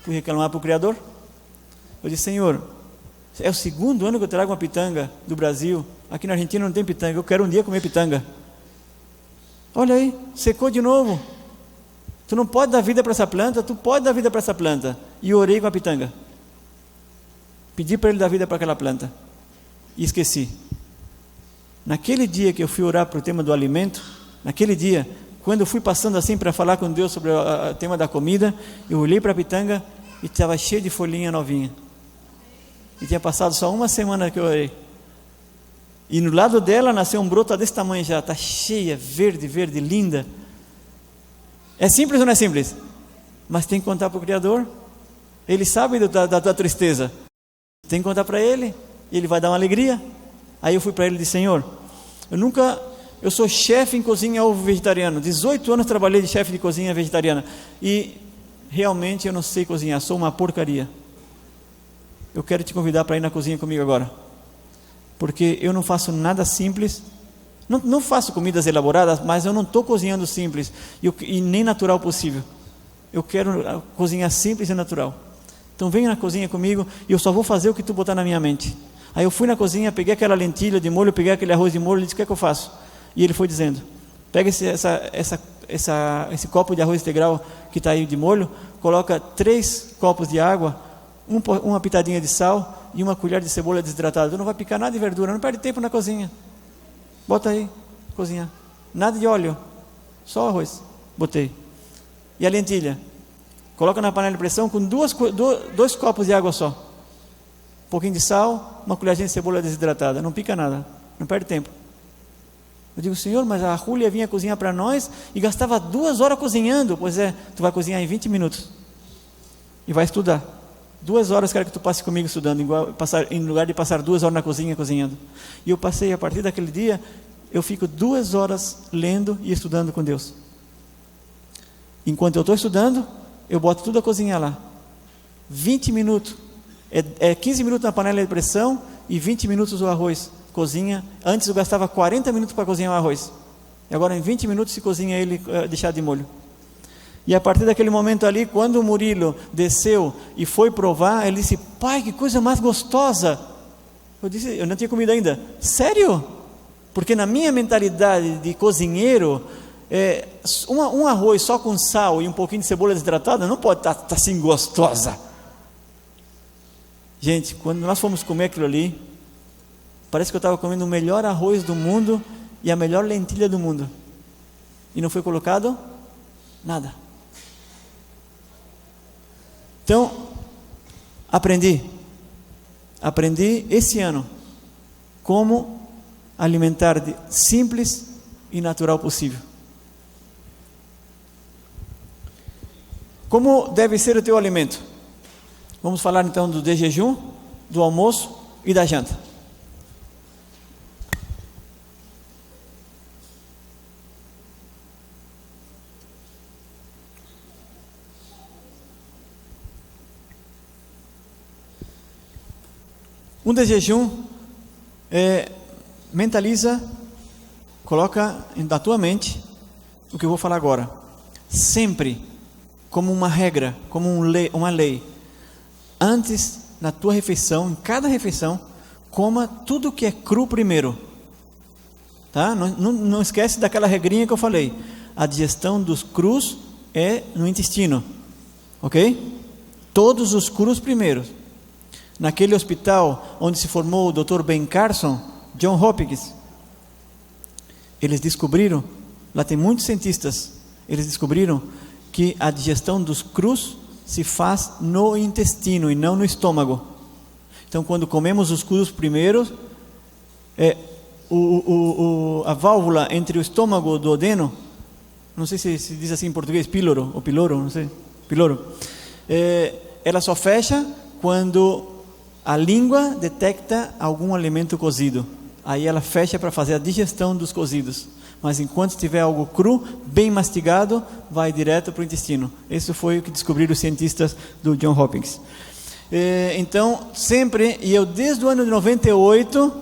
para o Criador. Eu disse: Senhor, é o segundo ano que eu trago uma pitanga do Brasil, aqui na Argentina não tem pitanga, eu quero um dia comer pitanga. Olha aí, secou de novo. Tu não pode dar vida para essa planta, tu pode dar vida para essa planta. E eu orei com a pitanga, pedi para ele dar vida para aquela planta, e esqueci. Naquele dia que eu fui orar para o tema do alimento, naquele dia, quando eu fui passando assim para falar com Deus sobre o tema da comida, eu olhei para a pitanga e estava cheia de folhinha novinha. E tinha passado só uma semana que eu orei. E no lado dela nasceu um broto desse tamanho já, está cheia, verde, linda. É simples ou não é simples? Mas tem que contar para o Criador. Ele sabe da tua tristeza. Tem que contar para Ele, e Ele vai dar uma alegria. Aí eu fui para Ele e disse: Senhor, eu sou chefe em cozinha ovo vegetariano, 18 anos trabalhei de chefe de cozinha vegetariana, e realmente eu não sei cozinhar, sou uma porcaria. Eu quero te convidar para ir na cozinha comigo agora, porque eu não faço nada simples, não faço comidas elaboradas, mas eu não estou cozinhando simples, e nem natural possível. Eu quero cozinhar simples e natural. Então venha na cozinha comigo, e eu só vou fazer o que tu botar na minha mente. Aí eu fui na cozinha, peguei aquela lentilha de molho, peguei aquele arroz de molho, e disse: o que é que eu faço? E ele foi dizendo: pega esse copo de arroz integral que está aí de molho, coloca 3 copos de água, uma pitadinha de sal e uma colher de cebola desidratada. Tu não vai picar nada de verdura, não perde tempo na cozinha. Bota aí, cozinhar. Nada de óleo, só arroz. Botei. E a lentilha? Coloca na panela de pressão com 2 copos de água só. Um pouquinho de sal, uma colherzinha de cebola desidratada. Não pica nada, não perde tempo. Eu digo: Senhor, mas a Júlia vinha cozinhar para nós e gastava 2 horas cozinhando. Pois é, tu vai cozinhar em 20 minutos e vai estudar. 2 horas quero que tu passe comigo estudando, em lugar de passar 2 horas na cozinha cozinhando. E eu passei, a partir daquele dia, eu fico 2 horas lendo e estudando com Deus. Enquanto eu estou estudando, eu boto tudo a cozinhar lá. 20 minutos, 15 minutos na panela de pressão e 20 minutos o arroz. Cozinha. Antes eu gastava 40 minutos para cozinhar o arroz, e agora em 20 minutos se cozinha ele deixado de molho. E a partir daquele momento ali, quando o Murilo desceu e foi provar, ele disse: pai, que coisa mais gostosa. Eu disse: eu não tinha comido ainda. Sério? Porque na minha mentalidade de cozinheiro, um arroz só com sal e um pouquinho de cebola desidratada não pode estar assim gostosa. Gente, quando nós fomos comer aquilo ali, parece que eu estava comendo o melhor arroz do mundo e a melhor lentilha do mundo. E não foi colocado nada. Então, aprendi esse ano como alimentar de simples e natural possível. Como deve ser o teu alimento? Vamos falar então do de jejum, do almoço e da janta. Um de jejum mentaliza, coloca na tua mente o que eu vou falar agora. Sempre como uma regra, como uma lei. Antes, na tua refeição, em cada refeição, coma tudo que é cru primeiro. Tá? Não esquece daquela regrinha que eu falei. A digestão dos crus é no intestino. Ok? Todos os crus primeiro. Naquele hospital onde se formou o Dr. Ben Carson, John Hopkins, eles descobriram, lá tem muitos cientistas, eles descobriram que a digestão dos crus se faz no intestino e não no estômago. Então, quando comemos os crus primeiro, a válvula entre o estômago e o duodeno, não sei se diz assim em português, píloro, ou piloro, não sei, piloro, ela só fecha quando a língua detecta algum alimento cozido. Aí ela fecha para fazer a digestão dos cozidos. Mas enquanto tiver algo cru, bem mastigado, vai direto para o intestino. Isso foi o que descobriram os cientistas do John Hopkins. Então, sempre, e eu desde o ano de 98,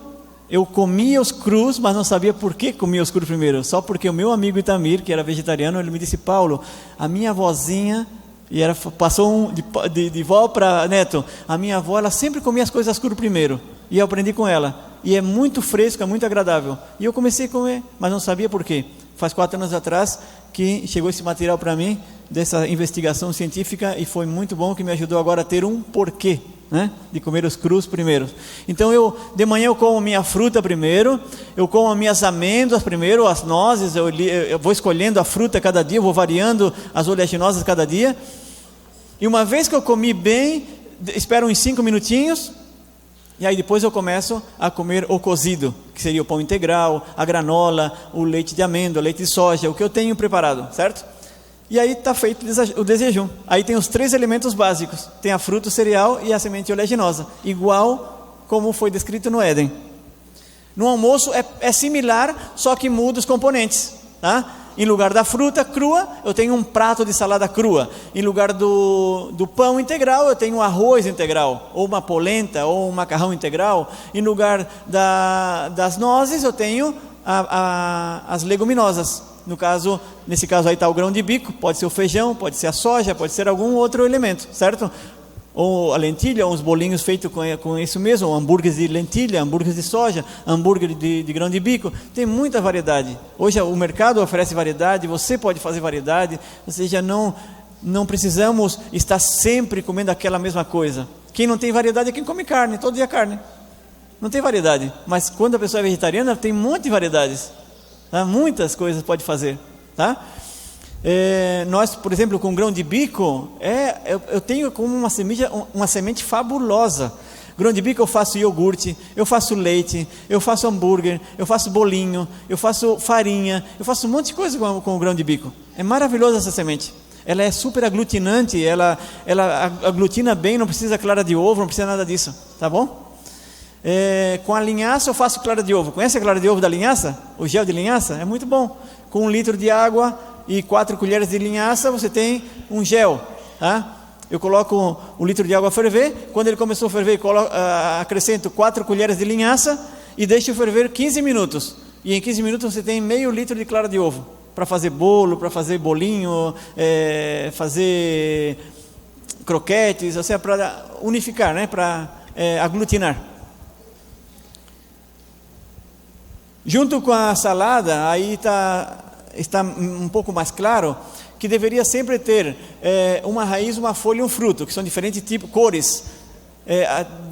eu comia os crus, mas não sabia por que comia os crus primeiro. Só porque o meu amigo Itamir, que era vegetariano, ele me disse: Paulo, a minha avózinha, e passou de vó para neto, a minha avó, ela sempre comia as coisas cru primeiro. E eu aprendi com ela. E é muito fresco, é muito agradável. E eu comecei a comer, mas não sabia por quê. Faz 4 anos atrás que chegou esse material para mim, dessa investigação científica, e foi muito bom, que me ajudou agora a ter um porquê, né, de comer os crus primeiro. Então de manhã eu como minha fruta primeiro, eu como as minhas amêndoas primeiro, as nozes, eu vou escolhendo a fruta cada dia, eu vou variando as oleaginosas cada dia. E uma vez que eu comi bem, espero uns 5 minutinhos, e aí depois eu começo a comer o cozido, que seria o pão integral, a granola, o leite de amêndoa, leite de soja, o que eu tenho preparado, certo? E aí está feito o desjejum. Aí tem os 3 elementos básicos. Tem a fruta, o cereal e a semente oleaginosa. Igual como foi descrito no Éden. No almoço é similar, só que muda os componentes. Tá? Em lugar da fruta crua, eu tenho um prato de salada crua. Em lugar do pão integral, eu tenho um arroz integral. Ou uma polenta, ou um macarrão integral. Em lugar das nozes, eu tenho as leguminosas. Nesse caso aí está o grão de bico, pode ser o feijão, pode ser a soja, pode ser algum outro elemento, certo? Ou a lentilha, ou uns bolinhos feitos com isso mesmo, ou hambúrgueres de lentilha, hambúrgueres de soja, hambúrguer de grão de bico. Tem muita variedade. Hoje o mercado oferece variedade, você pode fazer variedade, ou seja, não precisamos estar sempre comendo aquela mesma coisa. Quem não tem variedade é quem come carne, todo dia carne. Não tem variedade, mas quando a pessoa é vegetariana, tem um monte de variedades. Tá? Muitas coisas pode fazer, tá? Nós, por exemplo, com grão de bico, eu tenho como uma semente fabulosa. Grão de bico eu faço iogurte, eu faço leite, eu faço hambúrguer, eu faço bolinho, eu faço farinha, eu faço um monte de coisa com o grão de bico. É maravilhosa essa semente. Ela é super aglutinante, ela aglutina bem, não precisa clara de ovo, não precisa nada disso, tá bom? Com a linhaça eu faço clara de ovo. Conhece a clara de ovo da linhaça? O gel de linhaça? É muito bom. Com 1 litro de água e 4 colheres de linhaça, você tem um gel, tá? Eu coloco 1 litro de água a ferver. Quando ele começou a ferver, acrescento 4 colheres de linhaça e deixo ferver 15 minutos. E em 15 minutos você tem meio litro de clara de ovo para fazer bolo, para fazer bolinho, fazer croquetes, ou seja, para unificar, né? Para aglutinar. Junto com a salada, aí está um pouco mais claro que deveria sempre ter uma raiz, uma folha e um fruto, que são diferentes tipos, cores.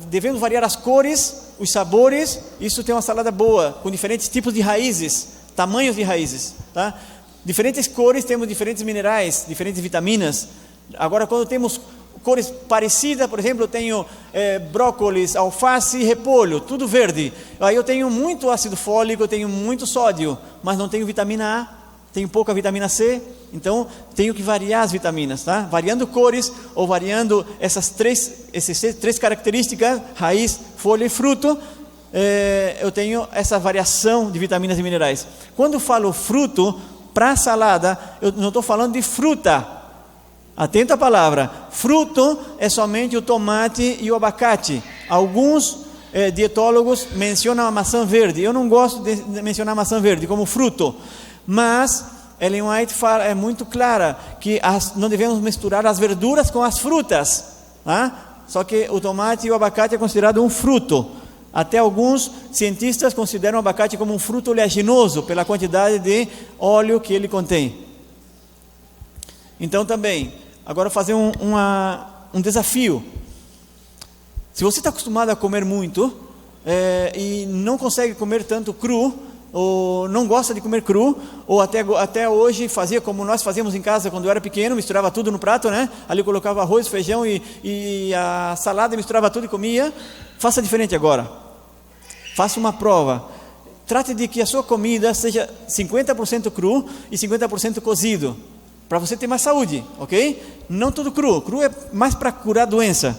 Devemos variar as cores, os sabores. Isso tem uma salada boa, com diferentes tipos de raízes, tamanhos de raízes, tá? Diferentes cores, temos diferentes minerais, diferentes vitaminas. Agora, quando temos cores parecidas, por exemplo, eu tenho brócolis, alface e repolho, tudo verde. Aí eu tenho muito ácido fólico, eu tenho muito sódio, mas não tenho vitamina A, tenho pouca vitamina C, então tenho que variar as vitaminas, tá? Variando cores ou variando essas três características, raiz, folha e fruto, eu tenho essa variação de vitaminas e minerais. Quando eu falo fruto, para salada, eu não estou falando de fruta. Atenta a palavra, fruto é somente o tomate e o abacate. Alguns dietólogos mencionam a maçã verde. Eu não gosto de mencionar a maçã verde como fruto, mas Ellen White é muito clara que não devemos misturar as verduras com as frutas, tá? Só que o tomate e o abacate é considerado um fruto. Até alguns cientistas consideram o abacate como um fruto oleaginoso pela quantidade de óleo que ele contém. Então também, agora fazer um desafio. Se você está acostumado a comer muito e não consegue comer tanto cru, ou não gosta de comer cru, ou até hoje fazia como nós fazíamos em casa quando eu era pequeno, misturava tudo no prato, né? Ali colocava arroz, feijão e a salada, misturava tudo e comia. Faça diferente agora. Faça uma prova. Trate de que a sua comida seja 50% cru e 50% cozido, para você ter mais saúde, ok? Não tudo cru. Cru é mais para curar doença.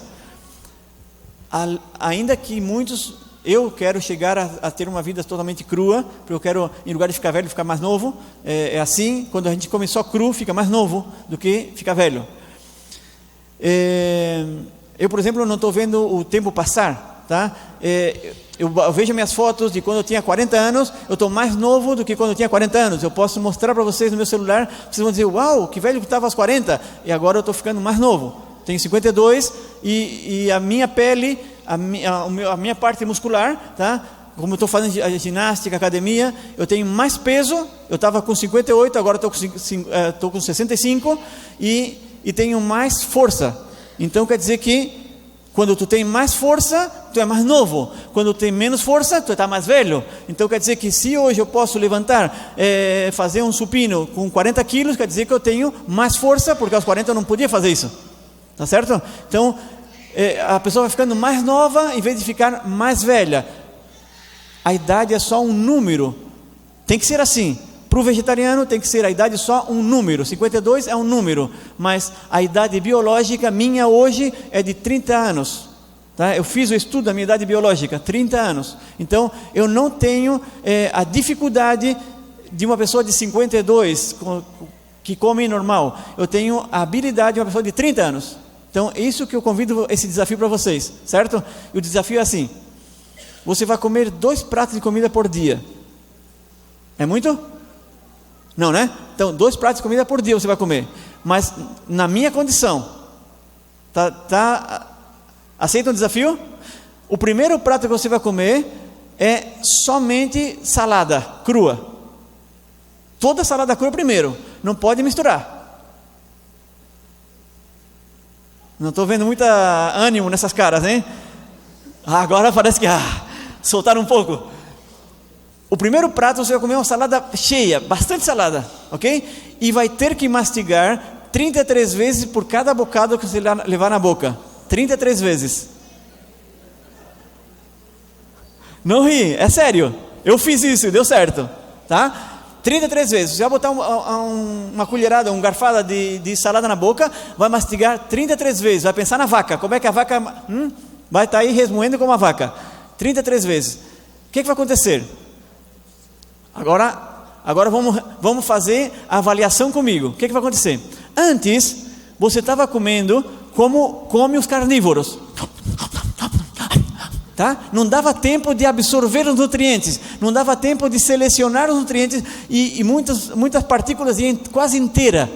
ainda que muitos, eu quero chegar a ter uma vida totalmente crua, porque eu quero, em lugar de ficar velho, ficar mais novo. É assim, quando a gente come só cru, fica mais novo do que fica velho. Eu, por exemplo, não estou vendo o tempo passar, tá? Eu vejo minhas fotos de quando eu tinha 40 anos, eu estou mais novo do que quando eu tinha 40 anos. Eu posso mostrar para vocês no meu celular, vocês vão dizer, uau, que velho que estava aos 40, e agora eu estou ficando mais novo. Tenho 52 e a minha pele, a minha parte muscular, tá? Como eu estou fazendo a ginástica, academia, eu tenho mais peso. Eu estava com 58, agora estou com 65 e tenho mais força. Então quer dizer que quando tu tem mais força, tu é mais novo. Quando tu tem menos força, tu está mais velho. Então quer dizer que se hoje eu posso levantar, fazer um supino com 40 quilos, quer dizer que eu tenho mais força, porque aos 40 eu não podia fazer isso. Tá certo? Então a pessoa vai ficando mais nova em vez de ficar mais velha. A idade é só um número. Tem que ser assim. Para o vegetariano tem que ser a idade só um número. 52 é um número, mas a idade biológica minha hoje é de 30 anos. Tá? Eu fiz o estudo da minha idade biológica, 30 anos. Então eu não tenho a dificuldade de uma pessoa de 52 que come normal. Eu tenho a habilidade de uma pessoa de 30 anos. Então é isso que eu convido, esse desafio para vocês, certo? E o desafio é assim: você vai comer 2 pratos de comida por dia. É muito? Não, né? Então 2 pratos de comida por dia você vai comer. Mas na minha condição, aceita um desafio? O primeiro prato que você vai comer é somente salada crua. Toda salada crua primeiro. Não pode misturar. Não estou vendo muito ânimo nessas caras, hein? Agora parece que soltaram um pouco. O primeiro prato você vai comer uma salada cheia, bastante salada, ok? E vai ter que mastigar 33 vezes por cada bocado que você levar na boca. 33 vezes. Não ri, é sério. Eu fiz isso e deu certo, tá? 33 vezes. Você vai botar uma colherada, uma garfada de salada na boca, vai mastigar 33 vezes. Vai pensar na vaca. Como é que a vaca vai estar aí resmoendo como a vaca? 33 vezes. O que vai acontecer? Agora vamos fazer a avaliação comigo. O que vai acontecer? Antes, você estava comendo como come os carnívoros. Tá? Não dava tempo de absorver os nutrientes, não dava tempo de selecionar os nutrientes e muitas partículas iam quase inteira.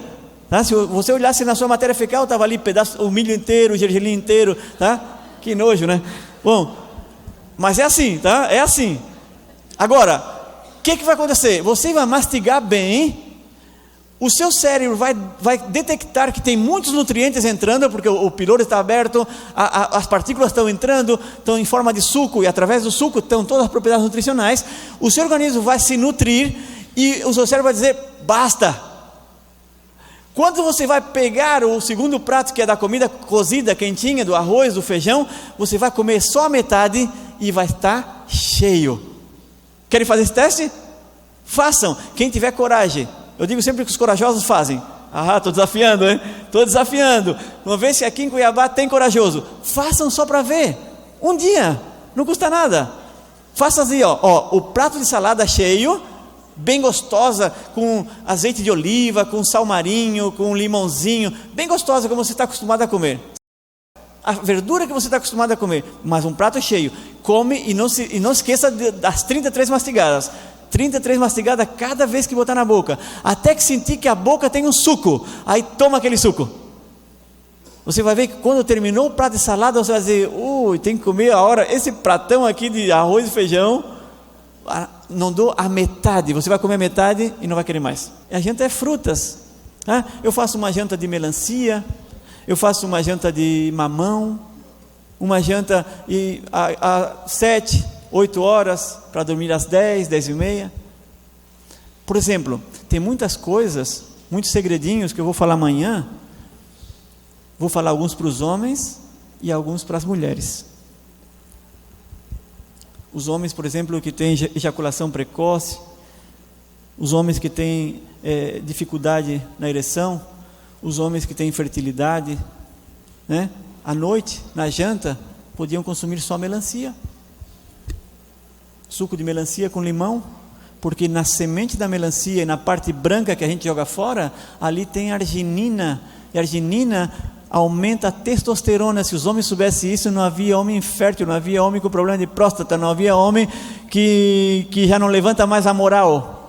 Tá? Se você olhasse na sua matéria fecal, estava ali o milho inteiro, o gergelim inteiro, tá? Que nojo, né? Bom, mas é assim, tá? É assim. Agora, o que vai acontecer? Você vai mastigar bem. O seu cérebro vai detectar que tem muitos nutrientes entrando, porque o pylori está aberto, as partículas estão entrando, estão em forma de suco, e através do suco estão todas as propriedades nutricionais. O seu organismo vai se nutrir e o seu cérebro vai dizer, basta. Quando você vai pegar o segundo prato, que é da comida cozida, quentinha, do arroz, do feijão, você vai comer só a metade e vai estar cheio. Querem fazer esse teste? Façam, quem tiver coragem. Eu digo sempre que os corajosos fazem. Estou desafiando, hein? Estou desafiando. Vamos ver se aqui em Cuiabá tem corajoso. Façam só para ver. Um dia, não custa nada. Faça assim, o prato de salada cheio, bem gostosa, com azeite de oliva, com sal marinho, com limãozinho, bem gostosa como você está acostumado a comer. A verdura que você está acostumado a comer, mas um prato cheio. Come e não esqueça das 33 mastigadas. 33 mastigadas cada vez que botar na boca, até que sentir que a boca tem um suco, aí toma aquele suco. Você vai ver que quando terminou o prato de salada, você vai dizer, tem que comer a hora, esse pratão aqui de arroz e feijão, não dou a metade, você vai comer a metade e não vai querer mais. A janta é frutas, tá? Eu faço uma janta de melancia, eu faço uma janta de mamão, uma janta às 7, 8 horas, para dormir às 10, 10 e meia. Por exemplo, tem muitas coisas, muitos segredinhos que eu vou falar amanhã. Vou falar alguns para os homens e alguns para as mulheres. Os homens, por exemplo, que têm ejaculação precoce, os homens que têm dificuldade na ereção, os homens que têm infertilidade, né? À noite, na janta, podiam consumir só melancia, suco de melancia com limão, porque na semente da melancia e na parte branca que a gente joga fora, ali tem arginina, e a arginina aumenta a testosterona. Se os homens soubessem isso, não havia homem infértil, não havia homem com problema de próstata, não havia homem que já não levanta mais a moral.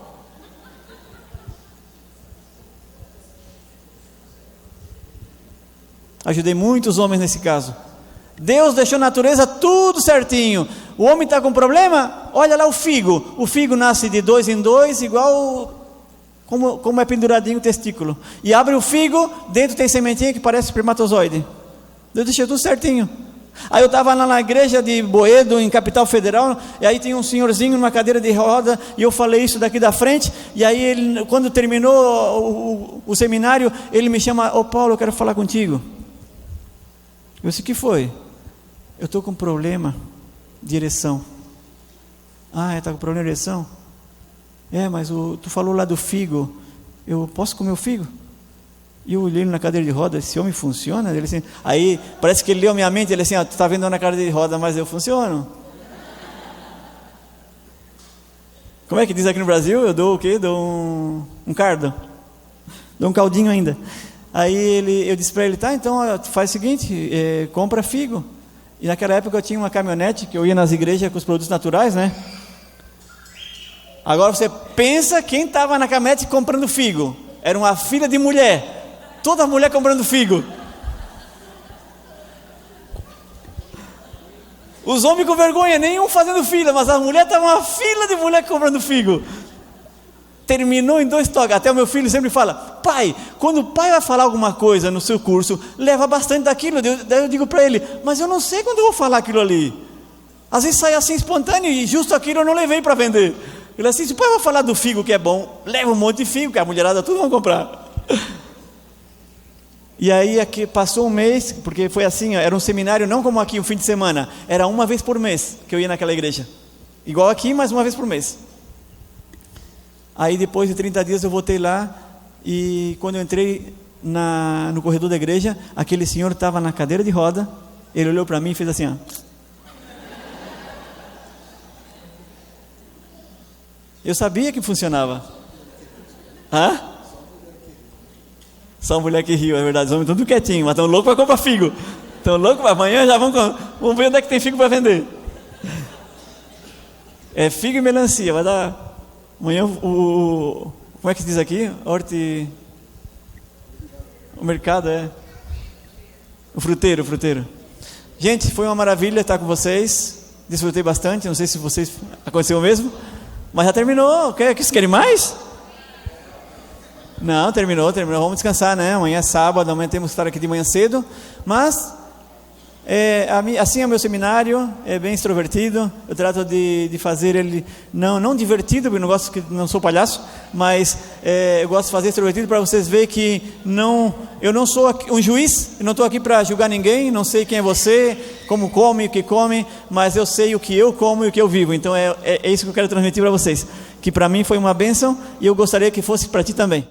Ajudei muitos homens nesse caso. Deus deixou a natureza tudo certinho. O homem está com problema? Olha lá o figo. O figo nasce de 2 em 2, igual como é penduradinho o testículo. E abre o figo, dentro tem sementinha que parece espermatozoide. Deus deixou tudo certinho. Aí eu estava lá na igreja de Boedo, em Capital Federal, e aí tinha um senhorzinho numa cadeira de roda, e eu falei isso daqui da frente, e aí ele, quando terminou o seminário, ele me chama: ô Paulo, eu quero falar contigo. Eu disse: o que foi? Eu estou com problema de ereção. Ah, está com problema de ereção? Mas tu falou lá do figo. Eu posso comer o figo? E eu olhei na cadeira de roda: esse homem funciona? Ele assim, aí parece que ele leu minha mente. Ele assim: tu está vendo na cadeira de roda, mas eu funciono. Como é que diz aqui no Brasil? Eu dou o quê? Dou um cardo. Dou um caldinho ainda. Aí eu disse para ele: tá, então faz o seguinte, compra figo. E naquela época eu tinha uma caminhonete que eu ia nas igrejas com os produtos naturais, né? Agora você pensa quem estava na caminhonete comprando figo. Era uma filha de mulher, toda mulher comprando figo. Os homens com vergonha, nenhum fazendo fila, mas a mulher estava uma fila de mulher comprando figo. Terminou em 2 toques. Até o meu filho sempre fala: pai, quando o pai vai falar alguma coisa no seu curso, leva bastante daquilo. Daí eu digo para ele: mas eu não sei quando eu vou falar aquilo ali. Às vezes sai assim espontâneo, e justo aquilo eu não levei para vender. Ele assim: se o pai vai falar do figo que é bom, leva um monte de figo, que a mulherada tudo vão comprar. E aí aqui passou um mês, porque foi assim, era um seminário não como aqui, um fim de semana, era uma vez por mês que eu ia naquela igreja, igual aqui, mas uma vez por mês. Aí depois de 30 dias eu voltei lá, e quando eu entrei no corredor da igreja, aquele senhor estava na cadeira de roda. Ele olhou para mim e fez assim, ó. Eu sabia que funcionava. Hã? Só uma mulher que riu, é verdade. Os homens estão tudo quietinhos, mas estão loucos para comprar figo. Estão loucos para amanhã, já vamos ver onde é que tem figo para vender. É figo e melancia, vai dar. Amanhã como é que se diz aqui? O mercado o fruteiro. Gente, foi uma maravilha estar com vocês. Desfrutei bastante. Não sei se vocês aconteceu o mesmo, mas já terminou. Vocês querem mais? Não, terminou. Vamos descansar, né? Amanhã é sábado, amanhã temos que estar aqui de manhã cedo. Mas assim é o meu seminário, é bem extrovertido. Eu trato de fazer ele não divertido, porque não sou palhaço, mas eu gosto de fazer extrovertido para vocês verem que eu não sou um juiz. Eu não estou aqui para julgar ninguém. Não sei quem é você, como come, o que come, mas eu sei o que eu como e o que eu vivo. Então é isso que eu quero transmitir para vocês, que para mim foi uma bênção, e eu gostaria que fosse para ti também.